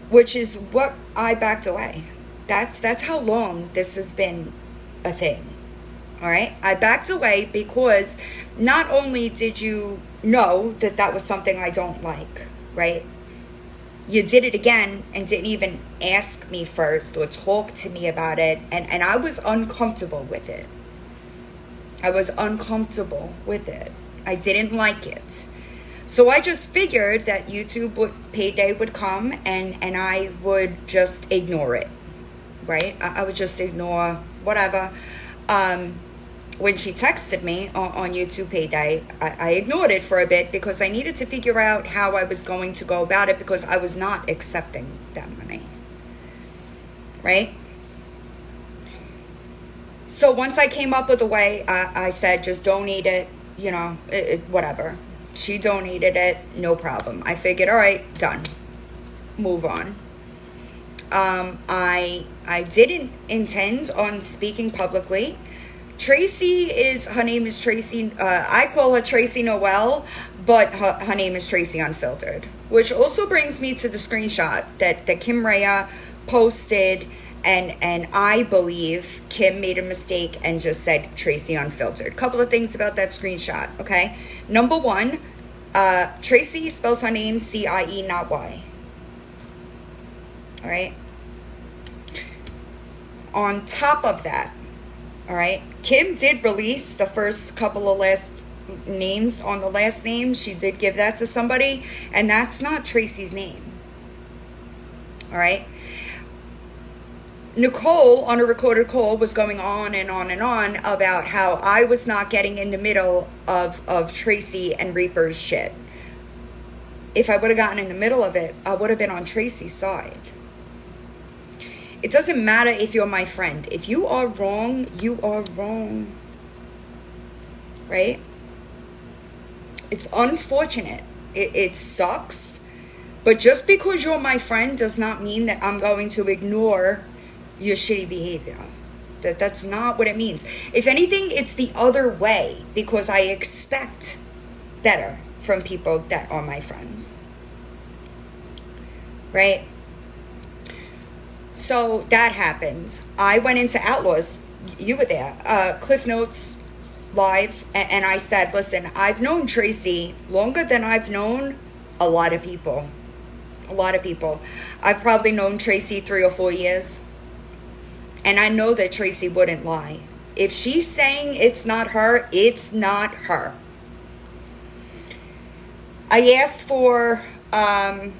which is what I backed away. That's how long this has been a thing. All right? I backed away because not only did you know that that was something I don't like, right? You did it again and didn't even ask me first or talk to me about it. And I was uncomfortable with it. I was uncomfortable with it. I didn't like it. So I just figured that YouTube payday would come and I would just ignore it, right? I would just ignore whatever. When she texted me on YouTube payday, I ignored it for a bit because I needed to figure out how I was going to go about it because I was not accepting that money, right? So once I came up with a way, I said, just donate it, whatever. She donated it, no problem. I figured, all right, done. Move on. I didn't intend on speaking publicly. Her name is Tracy. I call her Tracy Noel, but her name is Tracy Unfiltered. Which also brings me to the screenshot that Kim Rhea posted, and I believe Kim made a mistake and just said Tracy Unfiltered. Couple of things about that screenshot, okay? Number one, Tracy spells her name C-I-E, not Y. All right? On top of that, all right, Kim did release the first couple of last names on the last name. She did give that to somebody, and that's not Tracy's name. All right? Nicole, on a recorded call, was going on and on and on about how I was not getting in the middle of Tracy and Reaper's shit. If I would have gotten in the middle of it, I would have been on Tracy's side. It doesn't matter if you're my friend. If you are wrong, you are wrong. Right? It's unfortunate. It sucks. But just because you're my friend does not mean that I'm going to ignore your shitty behavior. That's not what it means. If anything, it's the other way, because I expect better from people that are my friends. Right? So that happens. I went into Outlaws. You were there. Cliff Notes Live. And I said, listen, I've known Tracy longer than I've known a lot of people. A lot of people. I've probably known Tracy 3 or 4 years. And I know that Tracy wouldn't lie. If she's saying it's not her, it's not her. I asked for the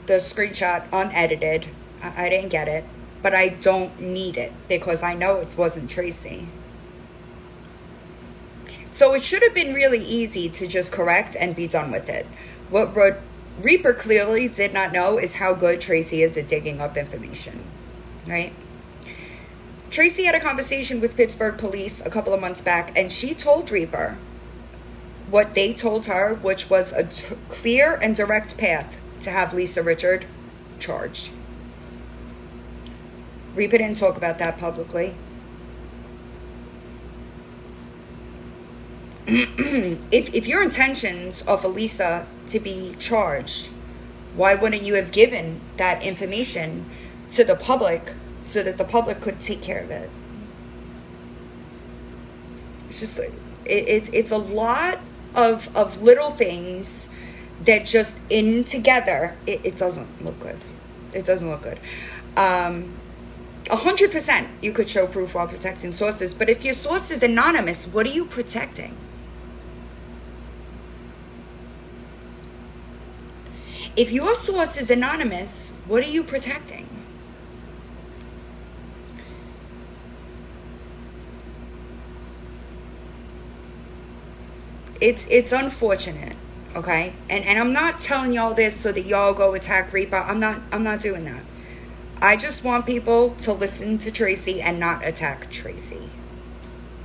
screenshot unedited. I didn't get it, but I don't need it because I know it wasn't Tracy. So it should have been really easy to just correct and be done with it. What Reaper clearly did not know is how good Tracy is at digging up information, right? Tracy had a conversation with Pittsburgh police a couple of months back, and she told Reaper what they told her, which was a clear and direct path to have Lisa Richard charged. Reaper didn't talk about that publicly. If your intentions are for Lisa to be charged, why wouldn't you have given that information to the public so that the public could take care of it? It's just, it's a lot of little things that just in together, it doesn't look good. It doesn't look good. 100% you could show proof while protecting sources, but if your source is anonymous, what are you protecting? If your source is anonymous, what are you protecting? It's unfortunate. Okay? And I'm not telling y'all this so that y'all go attack Reaper. I'm not doing that. I just want people to listen to Tracy and not attack Tracy.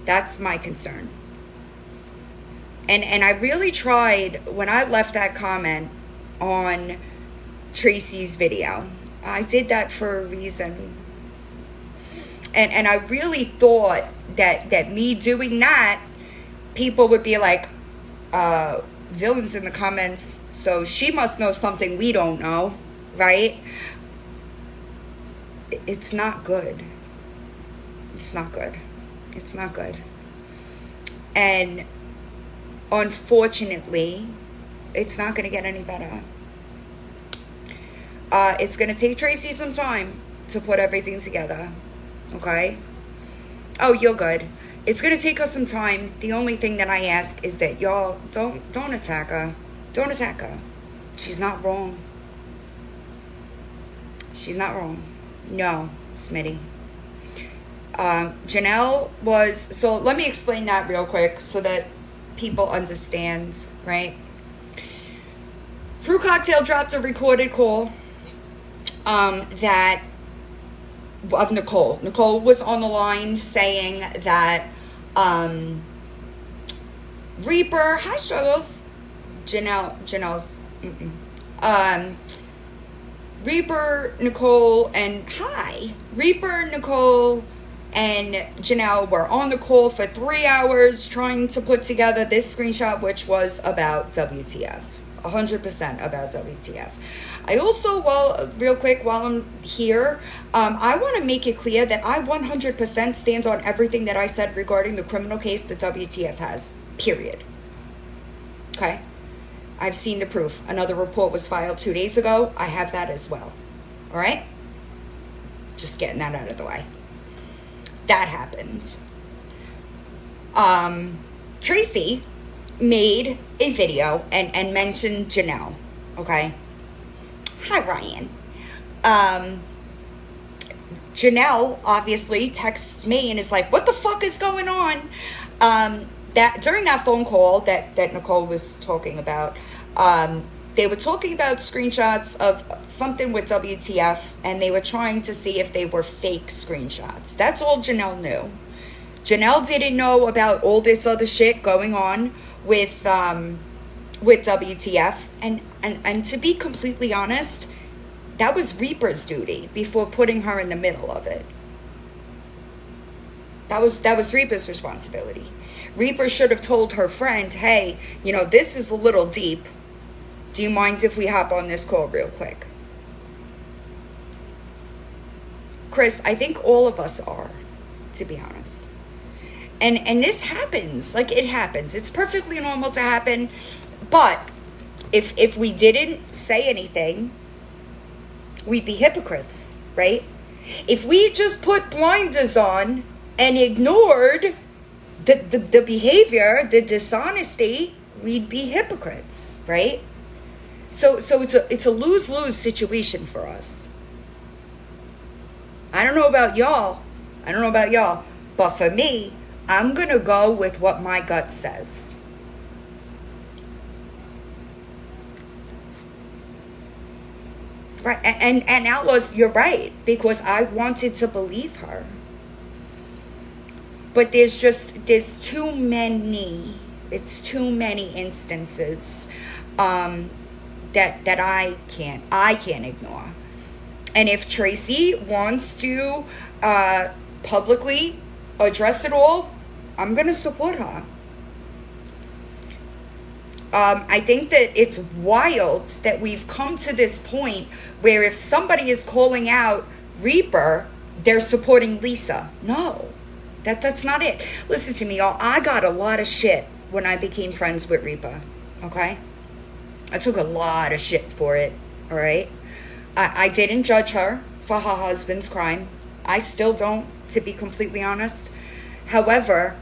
That's my concern. And I really tried when I left that comment on Tracy's video. I did that for a reason. And I really thought that me doing that, people would be like, villains in the comments, so she must know something we don't know, right? It's not good. It's not good. It's not good. And unfortunately, it's not going to get any better. It's going to take Tracy some time to put everything together. Okay? Oh, you're good. It's going to take us some time. The only thing that I ask is that y'all don't attack her. Don't attack her. She's not wrong. She's not wrong. No, Smitty. Janelle was... So let me explain that real quick so that people understand, right? Fruit Cocktail dropped a recorded call that... of Nicole. Nicole was on the line saying that Reaper, hi Struggles, Janelle's, Reaper, Nicole, and hi, Reaper, Nicole, and Janelle were on the call for 3 hours trying to put together this screenshot, which was about WTF, 100% about WTF. I also, real quick, while I'm here, I want to make it clear that I 100% stand on everything that I said regarding the criminal case that WTF has, period. Okay? I've seen the proof. Another report was filed 2 days ago. I have that as well. All right? Just getting that out of the way. That happened. Tracy made a video and mentioned Janelle. Okay? Hi, Ryan. Janelle obviously texts me and is like, what the fuck is going on? That during that phone call that Nicole was talking about, they were talking about screenshots of something with WTF, and they were trying to see if they were fake screenshots. That's all Janelle knew. Janelle didn't know about all this other shit going on with WTF, and to be completely honest, that was Reaper's duty before putting her in the middle of it. That was Reaper's responsibility. Reaper should have told her friend, hey, this is a little deep. Do you mind if we hop on this call real quick? Chris, I think all of us are, to be honest. And this happens. Like, it happens. It's perfectly normal to happen. But if we didn't say anything, we'd be hypocrites, right? If we just put blinders on and ignored the behavior, the dishonesty, we'd be hypocrites, right? So it's a lose-lose situation for us. I don't know about y'all, but for me, I'm gonna go with what my gut says. Right, and Outlaws, you're right, because I wanted to believe her. But there's too many instances that I can't ignore. And if Tracy wants to publicly address it all, I'm gonna support her. I think that it's wild that we've come to this point where if somebody is calling out Reaper, they're supporting Lisa. No, that's not it. Listen to me, y'all. I got a lot of shit when I became friends with Reaper, okay? I took a lot of shit for it, all right? I didn't judge her for her husband's crime. I still don't, to be completely honest. However,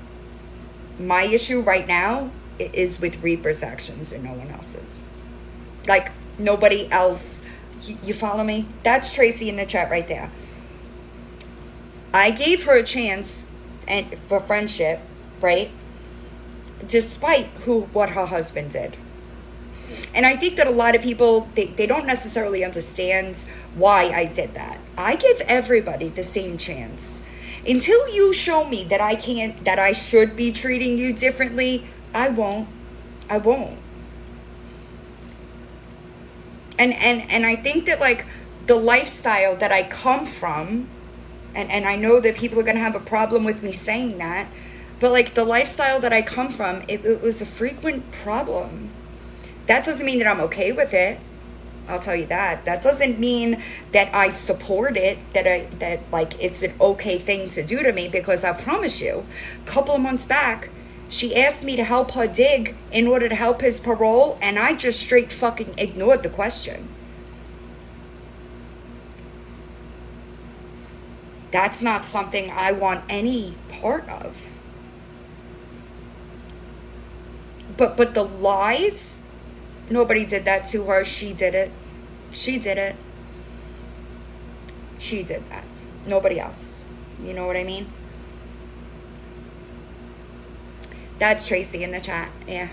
my issue right now is with Reaper's actions and no one else's. Like, nobody else. You follow me? That's Tracy in the chat right there. I gave her a chance for friendship, right? Despite what her husband did. And I think that a lot of people, they don't necessarily understand why I did that. I give everybody the same chance. Until you show me that I should be treating you differently, I won't. I won't. And I think that, like, the lifestyle that I come from, and I know that people are going to have a problem with me saying that, but, like, the lifestyle that I come from, it was a frequent problem. That doesn't mean that I'm okay with it. I'll tell you that. That doesn't mean that I support it, that like it's an okay thing to do to me, because I promise you, a couple of months back, she asked me to help her dig in order to help his parole, and I just straight fucking ignored the question. That's not something I want any part of. But the lies, nobody did that to her. She did it. She did it. She did that. Nobody else. You know what I mean? That's Tracy in the chat. Yeah.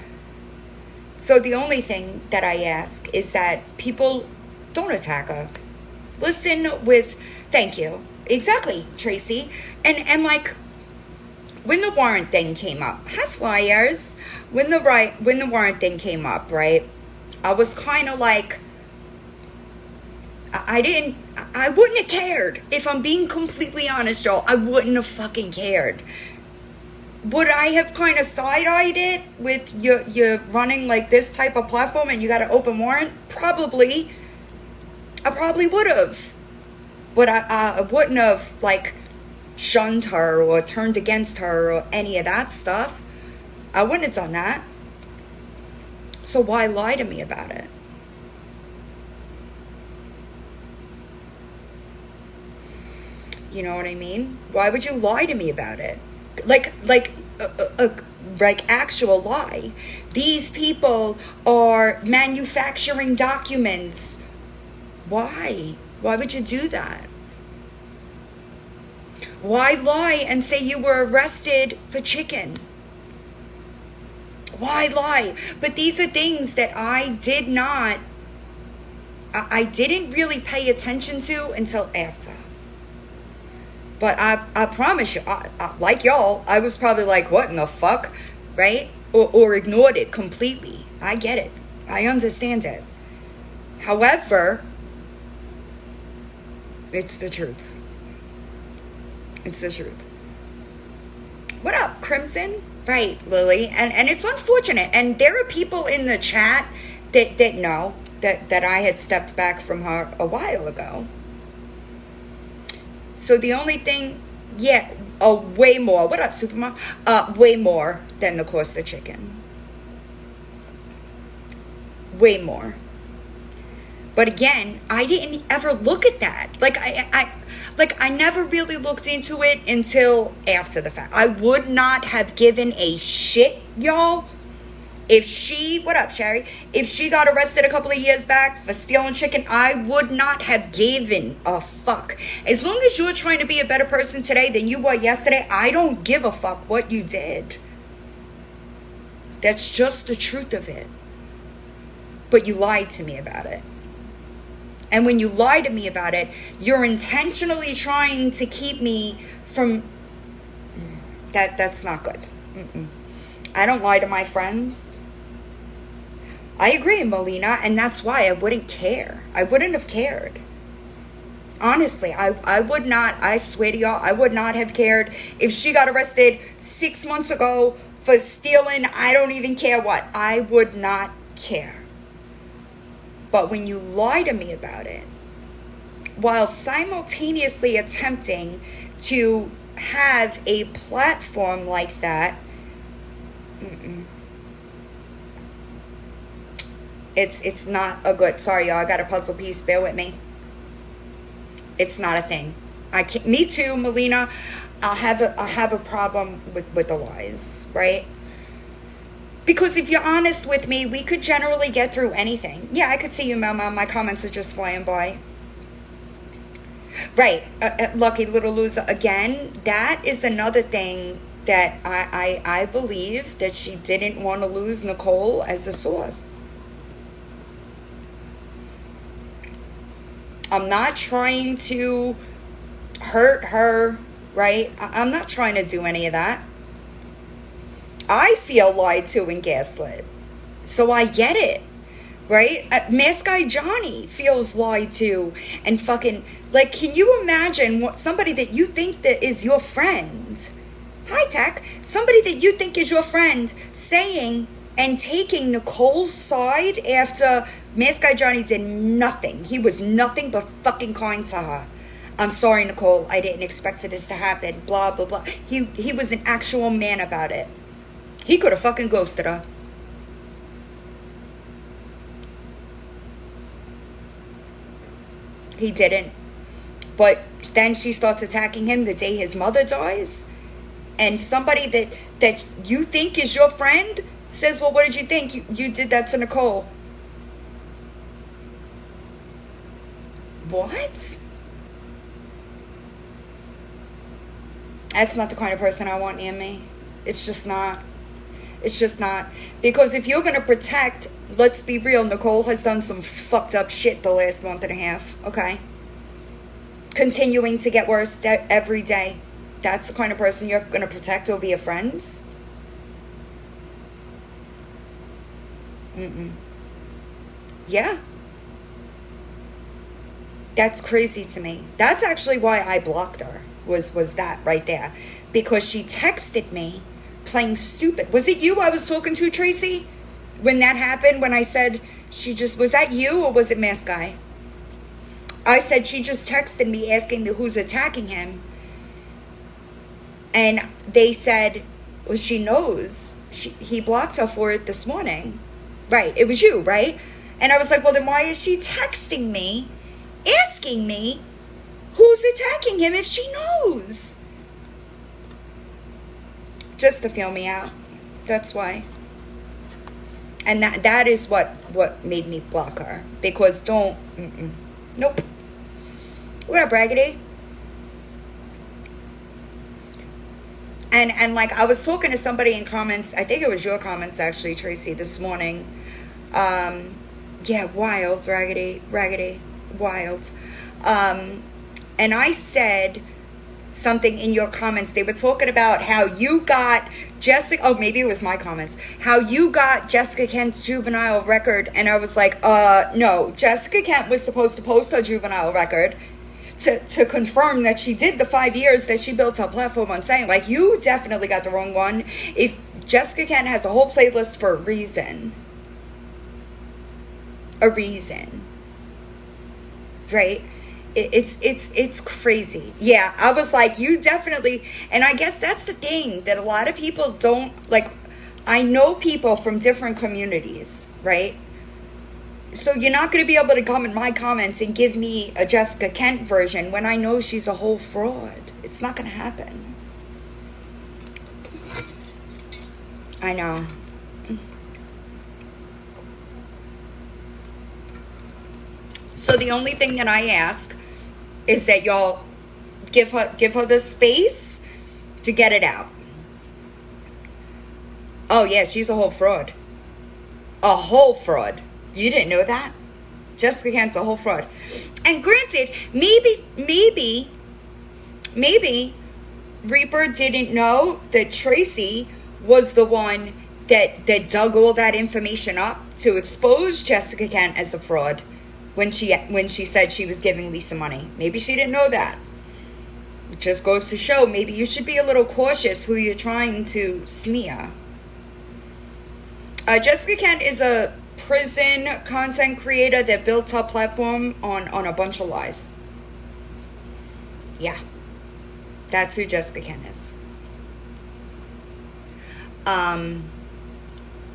So the only thing that I ask is that people don't attack her. Listen with, thank you. Exactly, Tracy. And like, when the warrant thing came up, hi Flyers, when the warrant thing came up, right? I was kind of like, I wouldn't have cared. If I'm being completely honest, y'all, I wouldn't have fucking cared. Would I have kind of side-eyed it with you're running like this type of platform and you got an open warrant? Probably. I probably would have. But I wouldn't have, like, shunned her or turned against her or any of that stuff. I wouldn't have done that. So why lie to me about it? You know what I mean? Why would you lie to me about it? Like actual lie. These people are manufacturing documents. Why? Why would you do that? Why lie and say you were arrested for chicken? Why lie? But these are things that I didn't really pay attention to until after. But I promise you, like y'all, I was probably like, what in the fuck, right? Or ignored it completely. I get it. I understand it. However, it's the truth. It's the truth. What up, Crimson? Right, Lily. And it's unfortunate. And there are people in the chat that know that I had stepped back from her a while ago. So the only thing, way more. What up, Supermom? Way more than the cost of chicken. Way more. But again, I didn't ever look at that. Like I never really looked into it until after the fact. I would not have given a shit, y'all, if she, what up, Sherry? If she got arrested a couple of years back for stealing chicken, I would not have given a fuck. As long as you're trying to be a better person today than you were yesterday, I don't give a fuck what you did. That's just the truth of it. But you lied to me about it. And when you lie to me about it, you're intentionally trying to keep me from... That's not good. I don't lie to my friends. I agree, Melina, and that's why I wouldn't care. I wouldn't have cared. Honestly, I would not, I swear to y'all, I would not have cared if she got arrested 6 months ago for stealing, I don't even care what. I would not care. But when you lie to me about it, while simultaneously attempting to have a platform like that, it's not a good, sorry y'all, I got a puzzle piece, bear with me. It's not a thing. I can't, me too, Melina. I have a problem with the lies, right? Because if you're honest with me, we could generally get through anything. Yeah, I could see you, Mama. My comments are just flying by. Right. Lucky Little Loser. Again, that is another thing that I believe that she didn't want to lose Nicole as a source. I'm not trying to hurt her, right? I'm not trying to do any of that. I feel lied to and gaslit. So I get it, right? Mask Guy Johnny feels lied to and fucking, like, can you imagine what somebody that you think that is your friend, high tech, somebody that you think is your friend saying and taking Nicole's side after Mask Guy Johnny did nothing. He was nothing but fucking kind to her. I'm sorry, Nicole, I didn't expect for this to happen, blah, blah, blah. He was an actual man about it. He could have fucking ghosted her. He didn't. But then she starts attacking him the day his mother dies. And somebody that you think is your friend says, well, what did you think? You did that to Nicole. What? That's not the kind of person I want near me. It's just not. It's just not. Because if you're going to protect, let's be real, Nicole has done some fucked up shit the last month and a half, okay? Continuing to get worse every day. That's the kind of person you're going to protect over your friends? Yeah. That's crazy to me. That's actually why I blocked her, was that right there. Because she texted me playing stupid. Was it you I was talking to, Tracy? When that happened, when I said was that you or was it Mask Guy? I said she just texted me asking me who's attacking him. And they said, well, she knows. He blocked her for it this morning. Right, it was you, right? And I was like, well, then why is she texting me, asking me who's attacking him if she knows? Just to feel me out. That's why. And that is what made me block her. Because nope. What up, Raggedy? And like, I was talking to somebody in comments, I think it was your comments actually, Tracy, this morning. Yeah, wild, Raggedy, wild. And I said something in your comments. They were talking about how you got Jessica, oh, maybe it was my comments, how you got Jessica Kent's juvenile record. And I was like, no, Jessica Kent was supposed to post her juvenile record to confirm that she did the 5 years that she built her platform on saying. Like, you definitely got the wrong one. If Jessica Kent has a whole playlist for a reason, right? It's crazy. Yeah, I was like, you definitely, and I guess that's the thing that a lot of people don't, like, I know people from different communities, right? So you're not going to be able to come in my comments and give me a Jessica Kent version when I know she's a whole fraud. It's not going to happen. I know. So the only thing that I ask is that y'all give her the space to get it out. Oh yeah, she's a whole fraud. A whole fraud. You didn't know that? Jessica Kent's a whole fraud. And granted, maybe Reaper didn't know that Tracy was the one that dug all that information up to expose Jessica Kent as a fraud when she said she was giving Lisa money. Maybe she didn't know that. It just goes to show, maybe you should be a little cautious who you're trying to smear. Jessica Kent is a prison content creator that built her platform on a bunch of lies. Yeah. That's who Jessica Kent is.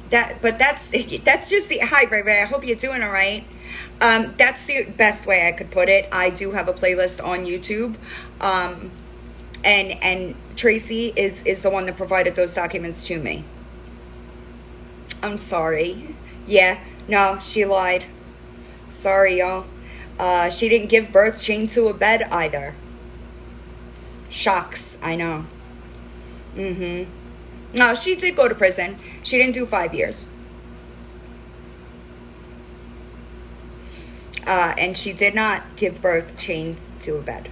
That's just the, hi Ray Ray, I hope you're doing all right. That's the best way I could put it. I do have a playlist on YouTube. And Tracy is the one that provided those documents to me. I'm sorry. Yeah, no, she lied. Sorry, y'all. She didn't give birth chained to a bed either. Shocks, I know. No, she did go to prison. She didn't do 5 years. And she did not give birth chained to a bed.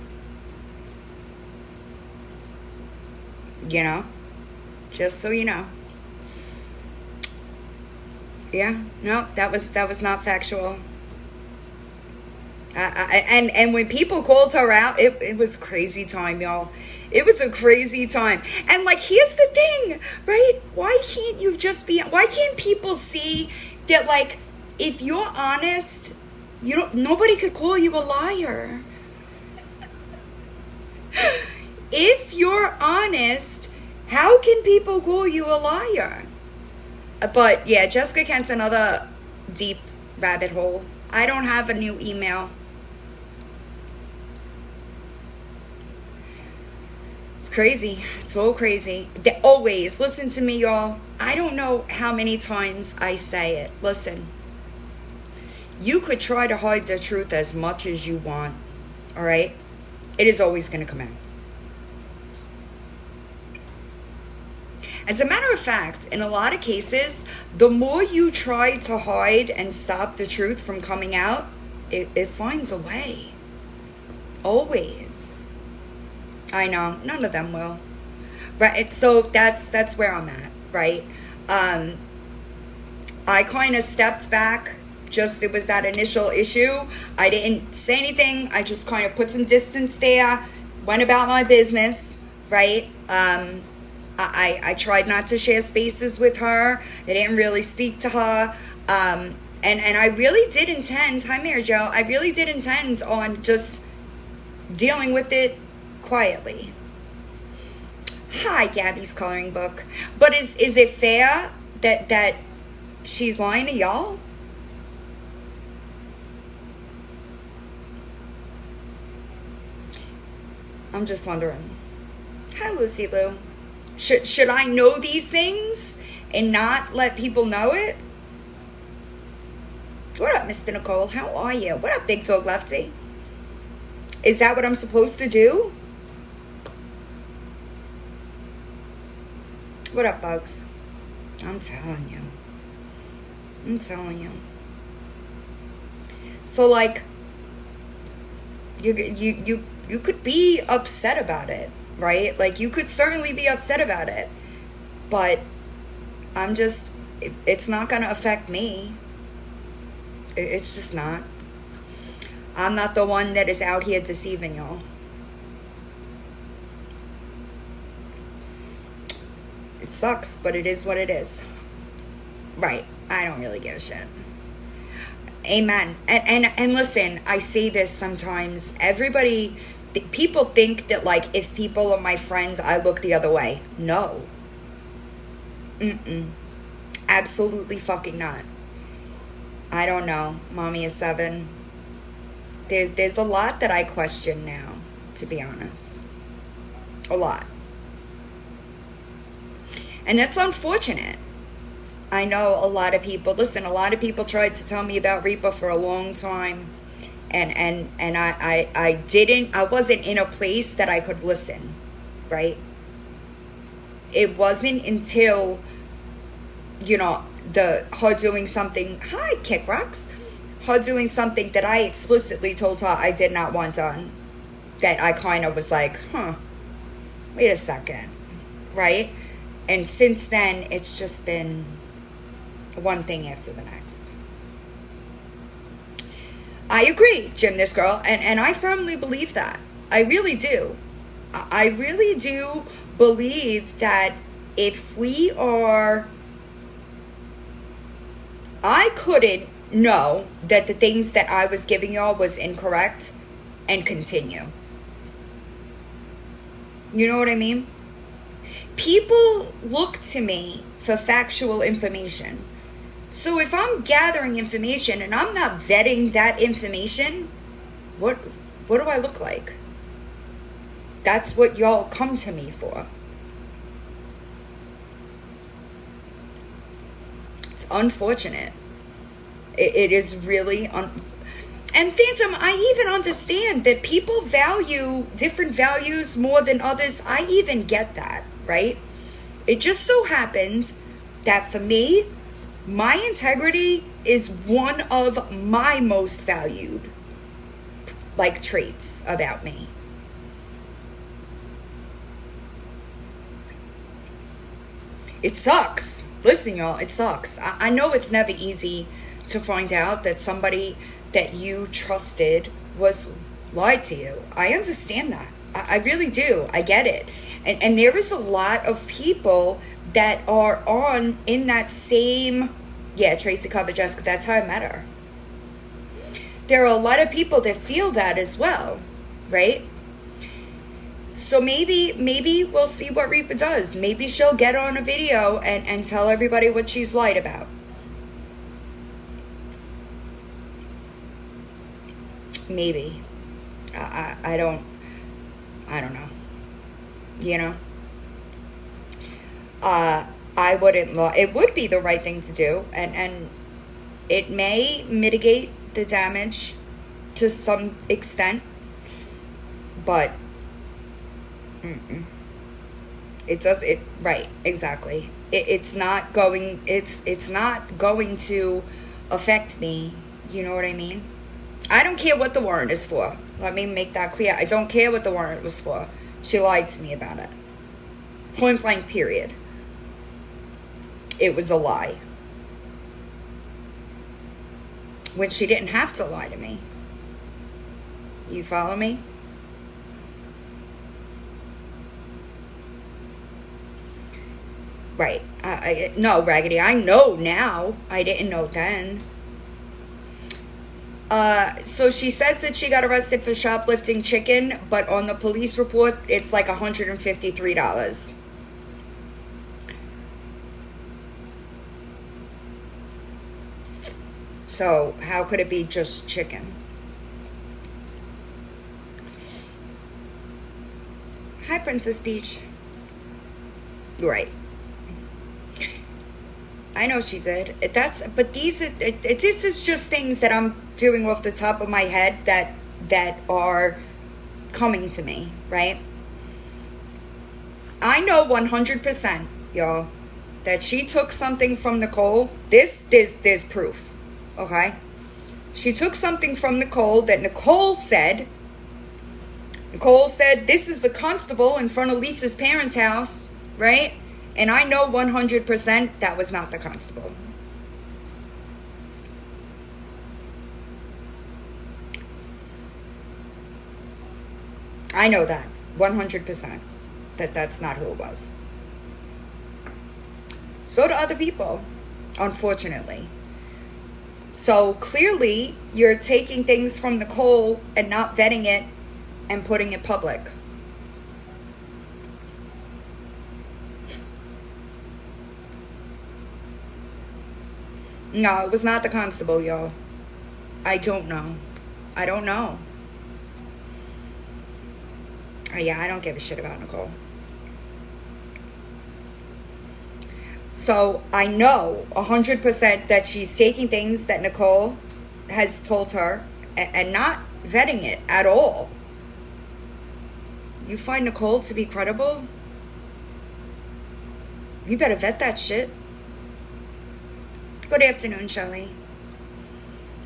You know? Just so you know. Yeah, no, that was not factual. And when people called her out, it was a crazy time, y'all. It was a crazy time. And like, here's the thing, right? Why can't people see that, like, if you're honest, nobody could call you a liar. If you're honest, how can people call you a liar? But yeah, Jessica Kent's another deep rabbit hole. I don't have a new email. It's crazy. It's all crazy. They always, listen to me, y'all. I don't know how many times I say it. Listen, you could try to hide the truth as much as you want, all right? It is always going to come out. As a matter of fact, in a lot of cases, the more you try to hide and stop the truth from coming out, it finds a way. Always. I know, none of them will. Right, so that's where I'm at, right? I kind of stepped back. It was that initial issue. I didn't say anything. I just kind of put some distance there, went about my business, right? I tried not to share spaces with her. I didn't really speak to her. And I really did intend, hi Mary Jo, I really did intend on just dealing with it quietly. Hi, Gabby's coloring book. But is it fair that she's lying to y'all? I'm just wondering. Hi, Lucy Lou. Should I know these things and not let people know it? What up, Mr. Nicole? How are you? What up, Big Dog Lefty? Is that what I'm supposed to do? What up, Bugs? I'm telling you. So, like, you could be upset about it, right? Like, you could certainly be upset about it, but it's not gonna affect me. It's just not. I'm not the one that is out here deceiving y'all. It sucks, but it is what it is. Right. I don't really give a shit. Amen. And listen, I say this sometimes. People think that, like, if people are my friends, I look the other way. No. Absolutely fucking not. I don't know. Mommy is 7. There's a lot that I question now, to be honest. A lot. And that's unfortunate. I know a lot of people, listen, a lot of people tried to tell me about Reaper for a long time. And I wasn't in a place that I could listen, right? It wasn't until, her doing something, hi, Kick Rocks, her doing something that I explicitly told her I did not want done, that I kind of was like, wait a second, right? And since then, it's just been one thing after the next. I agree, Jim, this girl, and I firmly believe that. I really do. I really do believe that if we are... I couldn't know that the things that I was giving y'all was incorrect and continue. You know what I mean? People look to me for factual information. So if I'm gathering information and I'm not vetting that information, what do I look like? That's what y'all come to me for. It's unfortunate. It is really and Phantom, I even understand that people value different values more than others. I even get that, right? It just so happens that for me, my integrity is one of my most valued, like, traits about me. It sucks. Listen, y'all, it sucks. I know it's never easy to find out that somebody that you trusted was lied to you. I understand that. I really do. I get it. And there is a lot of people that are on in that same, yeah, Tracy covered Jessica, that's how I met her. There are a lot of people that feel that as well, right? So maybe we'll see what Reaper does. Maybe she'll get on a video and tell everybody what she's lied about. Maybe. I don't know. You know? I wouldn't it would be the right thing to do, and it may mitigate the damage to some extent, but it does it right, exactly. It's not going to affect me, you know what I mean? I don't care what the warrant is for. Let me make that clear. I don't care what the warrant was for. She lied to me about it. Point blank, period. It was a lie. When she didn't have to lie to me. You follow me? Right. No, Raggedy, I know now. I didn't know then. So she says that she got arrested for shoplifting chicken, but on the police report, it's like $153. So how could it be just chicken? Hi, Princess Peach. Right. I know she said but this is just things that I'm doing off the top of my head that are coming to me, right? I know 100%, y'all, that she took something from Nicole. There's proof, okay? She took something from Nicole that Nicole said, this is a constable in front of Lisa's parents' house, right? And I know 100% that was not the constable. I know that 100% that's not who it was. So do other people, unfortunately. So clearly you're taking things from Nicole and not vetting it and putting it public. No, it was not the constable, y'all. I don't know. Yeah, I don't give a shit about Nicole. So I know 100% that she's taking things that Nicole has told her and not vetting it at all. You find Nicole to be credible? You better vet that shit. Good afternoon, Shelly.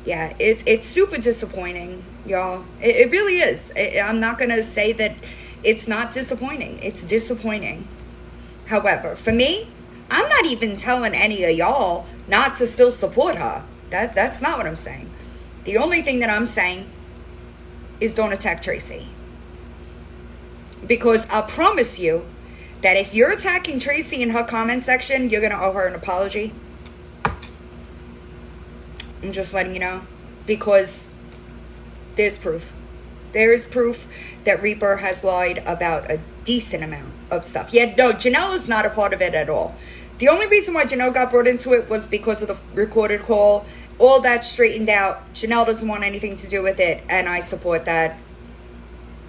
Yeah, it's super disappointing, y'all. It really is. I'm not going to say that it's not disappointing. It's disappointing. However, for me, I'm not even telling any of y'all not to still support her. That's not what I'm saying. The only thing that I'm saying is don't attack Tracy. Because I promise you that if you're attacking Tracy in her comment section, you're going to owe her an apology. I'm just letting you know, because there's proof. There is proof that Reaper has lied about a decent amount of stuff. Yeah, no, Janelle is not a part of it at all. The only reason why Janelle got brought into it was because of the recorded call. All that straightened out. Janelle doesn't want anything to do with it, and I support that.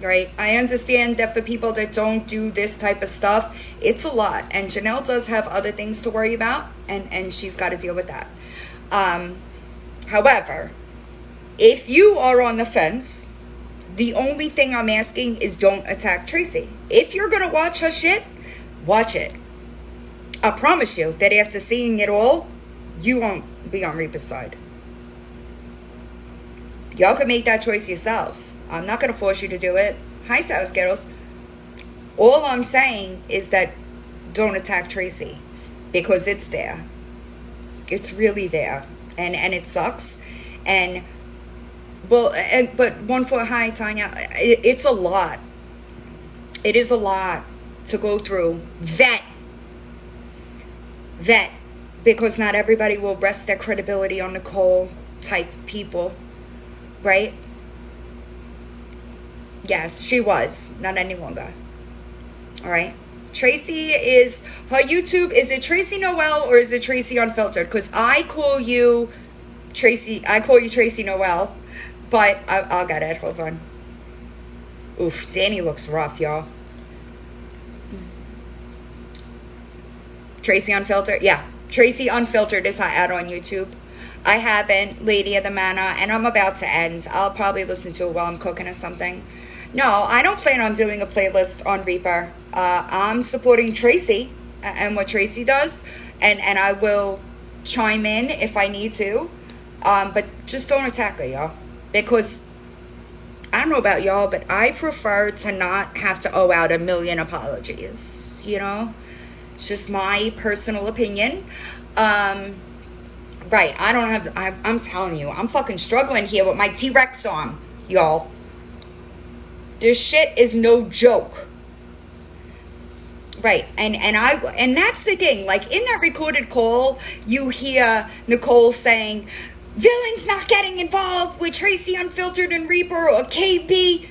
Right? I understand that for people that don't do this type of stuff, it's a lot. And Janelle does have other things to worry about, and she's got to deal with that. However, if you are on the fence, the only thing I'm asking is don't attack Tracy. If you're going to watch her shit, watch it. I promise you that after seeing it all, you won't be on Reaper's side. Y'all can make that choice yourself. I'm not going to force you to do it. Hi, Sour Skittles. All I'm saying is that don't attack Tracy, because it's there. It's really there. And it sucks. And, well, but 1 foot high, Tanya, it's a lot. It is a lot to go through. Vet. Because not everybody will rest their credibility on Nicole type people. Right? Yes, she was. Not any longer. All right? Tracy is, her YouTube, is it Tracy Noel or is it Tracy Unfiltered? Because I call you Tracy Noel, but I'll get it. Hold on. Oof, Dani looks rough, y'all. Tracy Unfiltered? Yeah. Tracy Unfiltered is her ad on YouTube. I haven't, Lady of the Manor, and I'm about to end. I'll probably listen to it while I'm cooking or something. No, I don't plan on doing a playlist on Reaper. I'm supporting Tracy and what Tracy does, and I will chime in if I need to. But just don't attack her, y'all. Because I don't know about y'all, but I prefer to not have to owe out a million apologies, you know? It's just my personal opinion. Right, I'm telling you, I'm fucking struggling here with my T-Rex arm, y'all. This shit is no joke. Right, and that's the thing. Like, in that recorded call, you hear Nicole saying, villain's not getting involved with Tracy Unfiltered and Reaper or KB.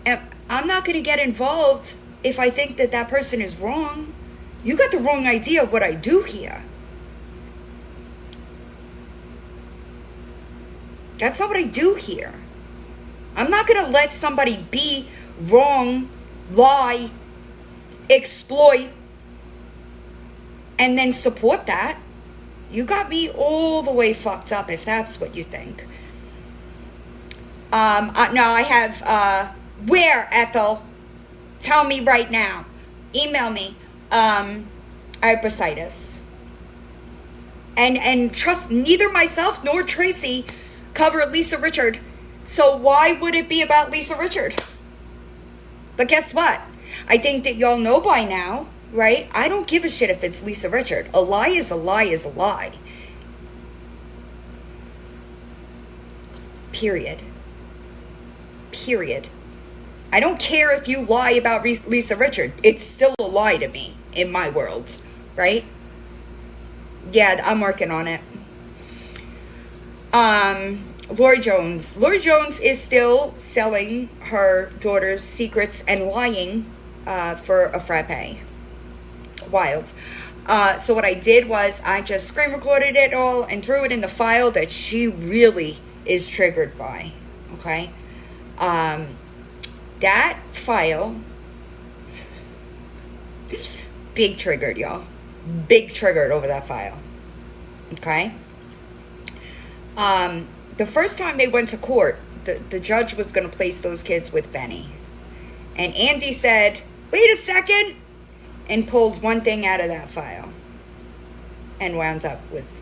And I'm not going to get involved if I think that person is wrong. You got the wrong idea of what I do here. That's not what I do here. I'm not going to let somebody be wrong, lie, exploit, and then support that. You got me all the way fucked up if that's what you think. No, I have, where, Ethel? Tell me right now. Email me. I have bursitis. And trust, neither myself nor Tracy cover Lisa Richard. So why would it be about Lisa Richard? But guess what? I think that y'all know by now, right? I don't give a shit if it's Lisa Richard. A lie is a lie is a lie. Period. I don't care if you lie about Lisa Richard. It's still a lie to me in my world, right? Yeah, I'm working on it. Lori Jones. Lori Jones is still selling her daughter's secrets and lying for a frappe. Wild. So what I did was I just screen recorded it all and threw it in the file that she really is triggered by. Okay? That file, big triggered, y'all. Big triggered over that file. Okay? The first time they went to court, the judge was going to place those kids with Benny. And Andy said, wait a second, and pulled one thing out of that file. And wound up with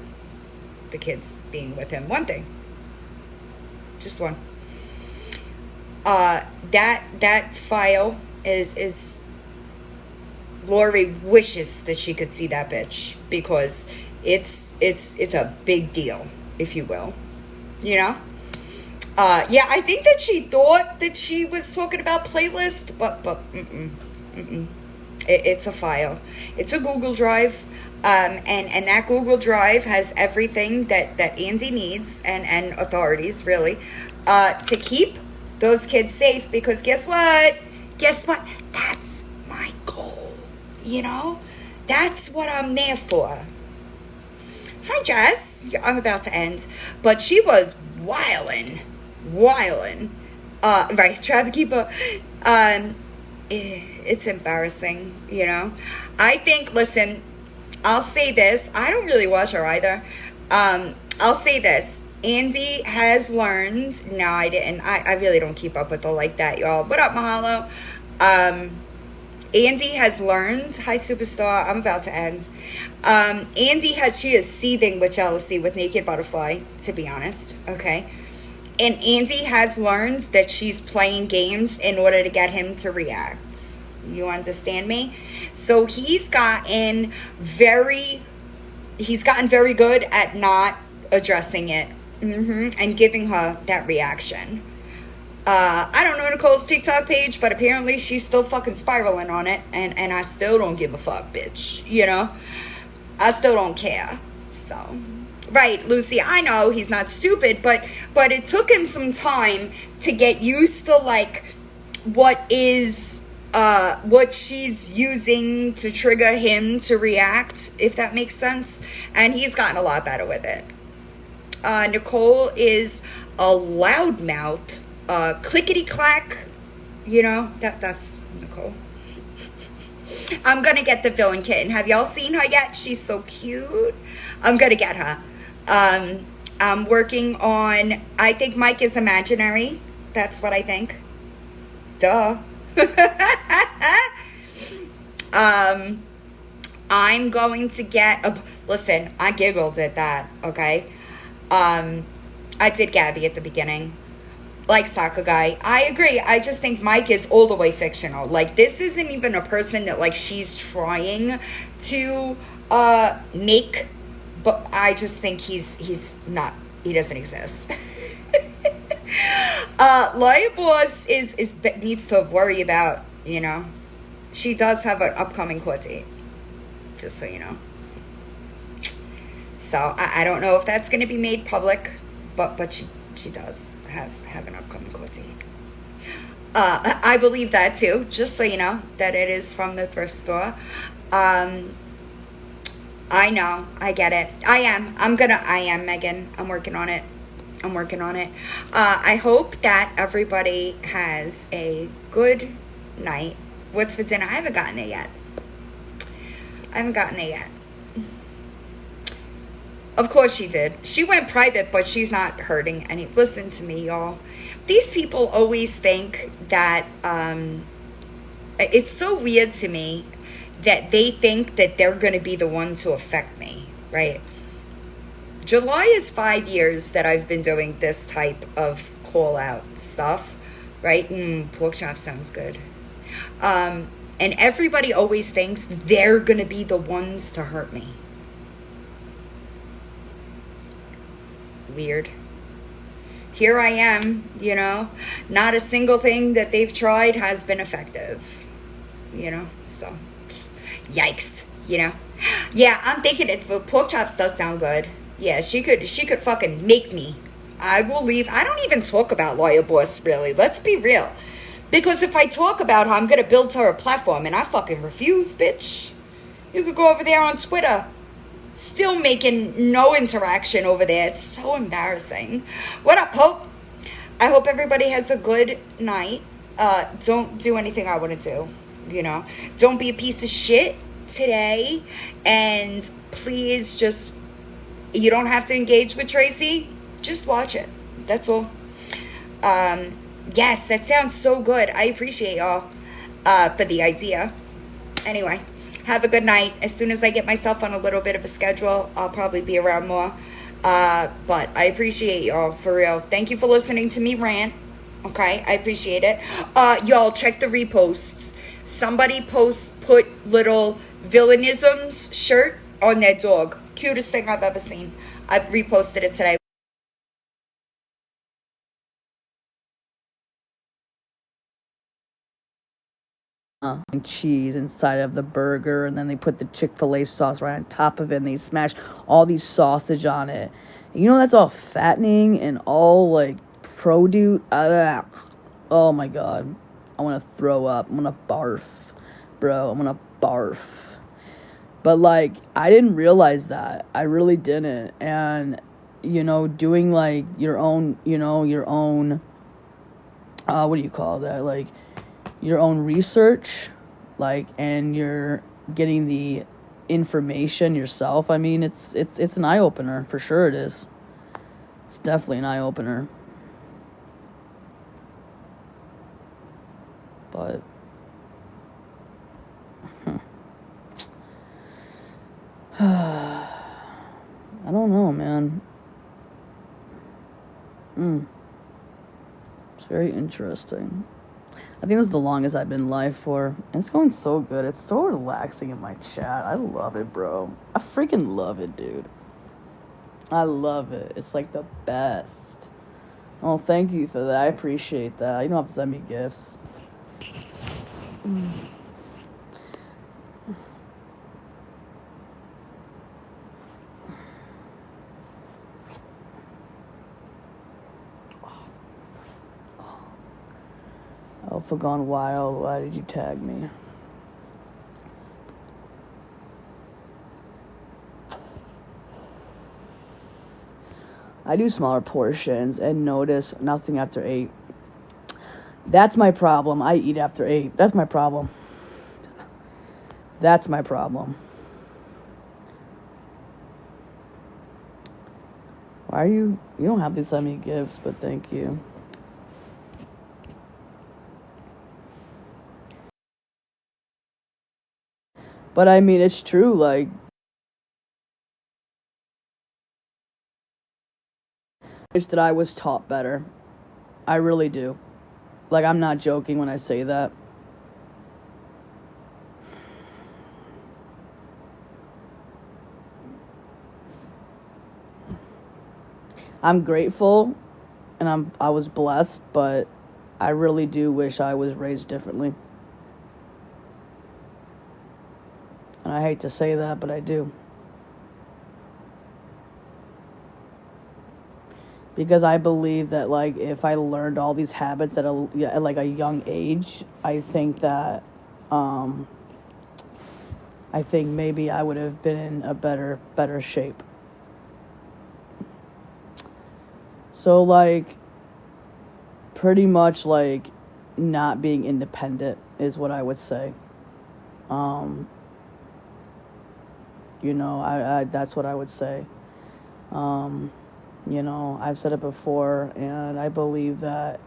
the kids being with him. One thing. Just one. That file is Lori wishes that she could see that bitch, because it's a big deal, if you will. You know? Yeah, I think that she thought that she was talking about playlist, but it's a file. It's a Google Drive. And that Google Drive has everything that Andy needs and authorities, really, to keep those kids safe, because guess what? That's my goal, you know? That's what I'm there for. Hi, Jess. I'm about to end. But she was wildin'. Right, Travis Keeper. It's embarrassing, you know? I think, listen, I'll say this. I don't really watch her either. I'll say this. Andy has learned. No, I didn't. I really don't keep up with her like that, y'all. What up, Mahalo? Andy has learned. Hi, superstar. I'm about to end. She is seething with jealousy with Naked Butterfly, to be honest. Okay. And Andy has learned that she's playing games in order to get him to react. You understand me? So he's gotten very good at not addressing it, and giving her that reaction. I don't know Nicole's TikTok page, but apparently she's still fucking spiraling on it, and I still don't give a fuck, bitch. You know? I still don't care. So, right, Lucy, I know he's not stupid, but it took him some time to get used to, like, what she's using to trigger him to react, if that makes sense. And he's gotten a lot better with it. Nicole is a loudmouth, clickety-clack, you know, that's Nicole. I'm gonna get the villain kitten. Have y'all seen her yet? She's so cute. I'm gonna get her. I'm working on, I think Mike is imaginary. That's what I think. Duh. I'm going to get listen, I giggled at that, okay? I did Gabby at the beginning, like Soccer Guy. I agree. I just think Mike is all the way fictional. Like, this isn't even a person that, like, she's trying to make, but I just think he's not, he doesn't exist. Lawyer Boss needs to worry about, you know, she does have an upcoming court date, just so you know. So I don't know if that's going to be made public, but she does have an upcoming court date. I believe that too, just so you know, that it is from the thrift store. I know, I get it. I am, Megan. I'm working on it. I hope that everybody has a good night. What's for dinner? I haven't gotten it yet. Of course she did. She went private, but she's not hurting any. Listen to me, y'all. These people always think that, it's so weird to me that they think that they're going to be the one to affect me, right? July is 5 years that I've been doing this type of call-out stuff, right? Pork chop sounds good. And everybody always thinks they're going to be the ones to hurt me. Weird. Here I am, you know, not a single thing that they've tried has been effective, you know, so yikes, you know. Yeah, I'm thinking pork chops does sound good. Yeah, she could fucking make me. I will leave. I don't even talk about Lawyer Boss, really. Let's be real. Because if I talk about her, I'm going to build her a platform, and I fucking refuse, bitch. You could go over there on Twitter. Still making no interaction over there. It's so embarrassing. What up, Hope? I hope everybody has a good night. Don't do anything I wouldn't do, you know. Don't be a piece of shit today. And please just, you don't have to engage with Tracy. Just watch it. That's all. Yes, that sounds so good. I appreciate y'all for the idea. Anyway, have a good night. As soon as I get myself on a little bit of a schedule, I'll probably be around more. But I appreciate y'all, for real. Thank you for listening to me rant. Okay, I appreciate it. Y'all, check the reposts. Somebody put little villainisms shirt on their dog. Cutest thing I've ever seen. I reposted it today. And cheese inside of the burger, and then they put the Chick-fil-A sauce right on top of it, and they smash all these sausage on it. And you know, that's all fattening and all like produce. Oh my god, I want to throw up. I'm gonna barf, bro. I'm gonna barf. But like, I didn't realize that. I really didn't. And you know, doing like your own, what do you call that? Like, your own research, like, and you're getting the information yourself. I mean, it's an eye-opener, for sure it is. It's definitely an eye-opener. But very interesting. I think this is the longest I've been live for. And it's going so good. It's so relaxing in my chat. I love it, bro. I freaking love it, dude. I love it. It's like the best. Oh, thank you for that. I appreciate that. You don't have to send me gifts. Alpha Gone Wild, why did you tag me? I do smaller portions and notice nothing after 8. That's my problem. I eat after 8. That's my problem. That's my problem. Why are you don't have to send me gifts, but thank you. But I mean, it's true, like, wish that I was taught better. I really do. Like, I'm not joking when I say that. I'm grateful and I was blessed, but I really do wish I was raised differently. And I hate to say that, but I do. Because I believe that, like, if I learned all these habits at like a young age, I think that I think maybe I would have been in a better shape. So, like, pretty much, like, not being independent is what I would say. You know, I that's what I would say. You know, I've said it before, and I believe that,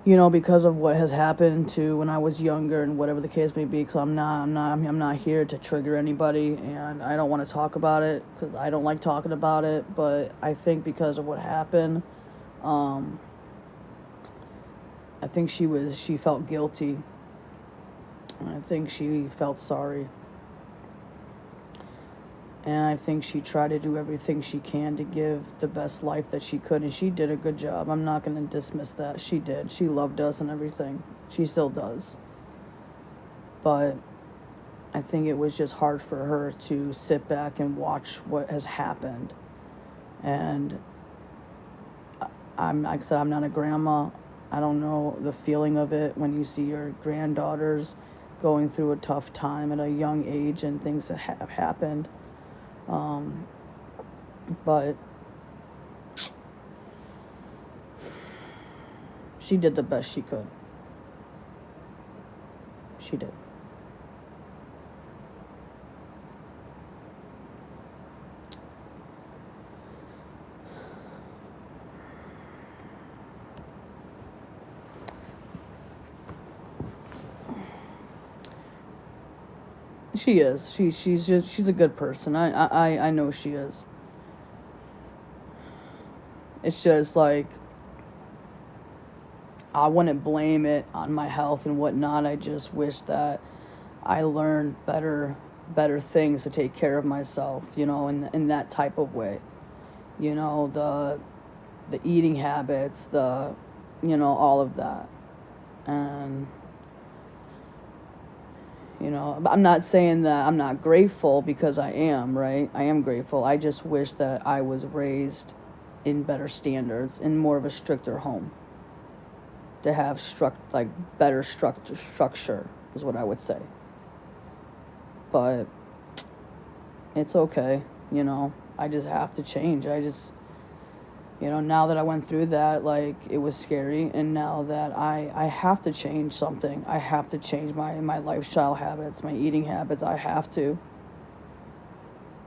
you know, because of what has happened to when I was younger and whatever the case may be, because I'm not here to trigger anybody, and I don't want to talk about it because I don't like talking about it. But I think because of what happened, I think she felt guilty. I think she felt sorry. And I think she tried to do everything she can to give the best life that she could. And she did a good job. I'm not going to dismiss that. She did. She loved us and everything. She still does. But I think it was just hard for her to sit back and watch what has happened. And like I said, I'm not a grandma. I don't know the feeling of it when you see your granddaughters going through a tough time at a young age and things that have happened. But she did the best she could. She did. She is. She's a good person. I know she is. It's just like I wouldn't blame it on my health and whatnot. I just wish that I learned better things to take care of myself, you know, in that type of way. You know, the eating habits, you know, all of that. And you know, I'm not saying that I'm not grateful, because I am, right? I am grateful. I just wish that I was raised in better standards, in more of a stricter home, to have better structure is what I would say. But it's okay, you know. I just have to change. You know, now that I went through that, like, it was scary, and now that I have to change something. I have to change my lifestyle habits, my eating habits. I have to.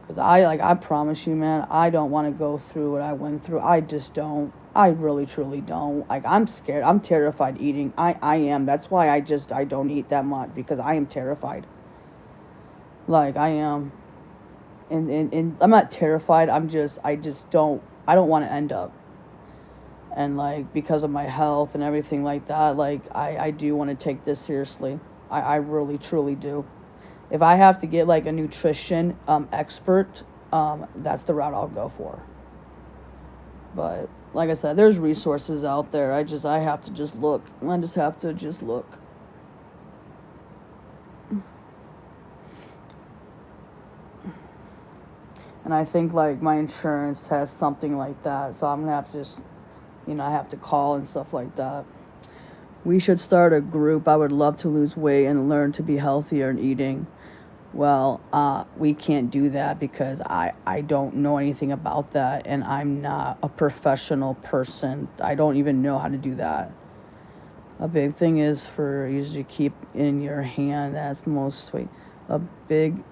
Because I promise you, man, I don't want to go through what I went through. I just don't. I really, truly don't. Like, I'm scared. I'm terrified eating. I am. That's why I don't eat that much, because I am terrified. Like, I am. And I'm not terrified. I don't want to end up And like because of my health and everything like that, like I do want to take this seriously. I really truly do. If I have to get like a nutrition expert, that's the route I'll go for. But like I said, there's resources out there. I have to just look. I just have to just look. And I think like my insurance has something like that, so I'm gonna have to just, I have to call and stuff like that. We should start a group. I would love to lose weight and learn to be healthier in eating. Well, we can't do that because I don't know anything about that, and I'm not a professional person. I don't even know how to do that. A big thing is for you to keep in your hand. That's the most sweet. A big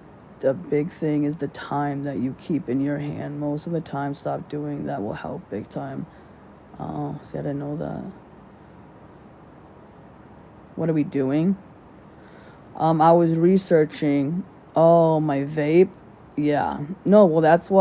thing is the time that you keep in your hand. Most of the time, stop doing that will help big time. Oh, see, I didn't know that. What are we doing? I was researching. Oh, my vape. Yeah. No, well, that's why.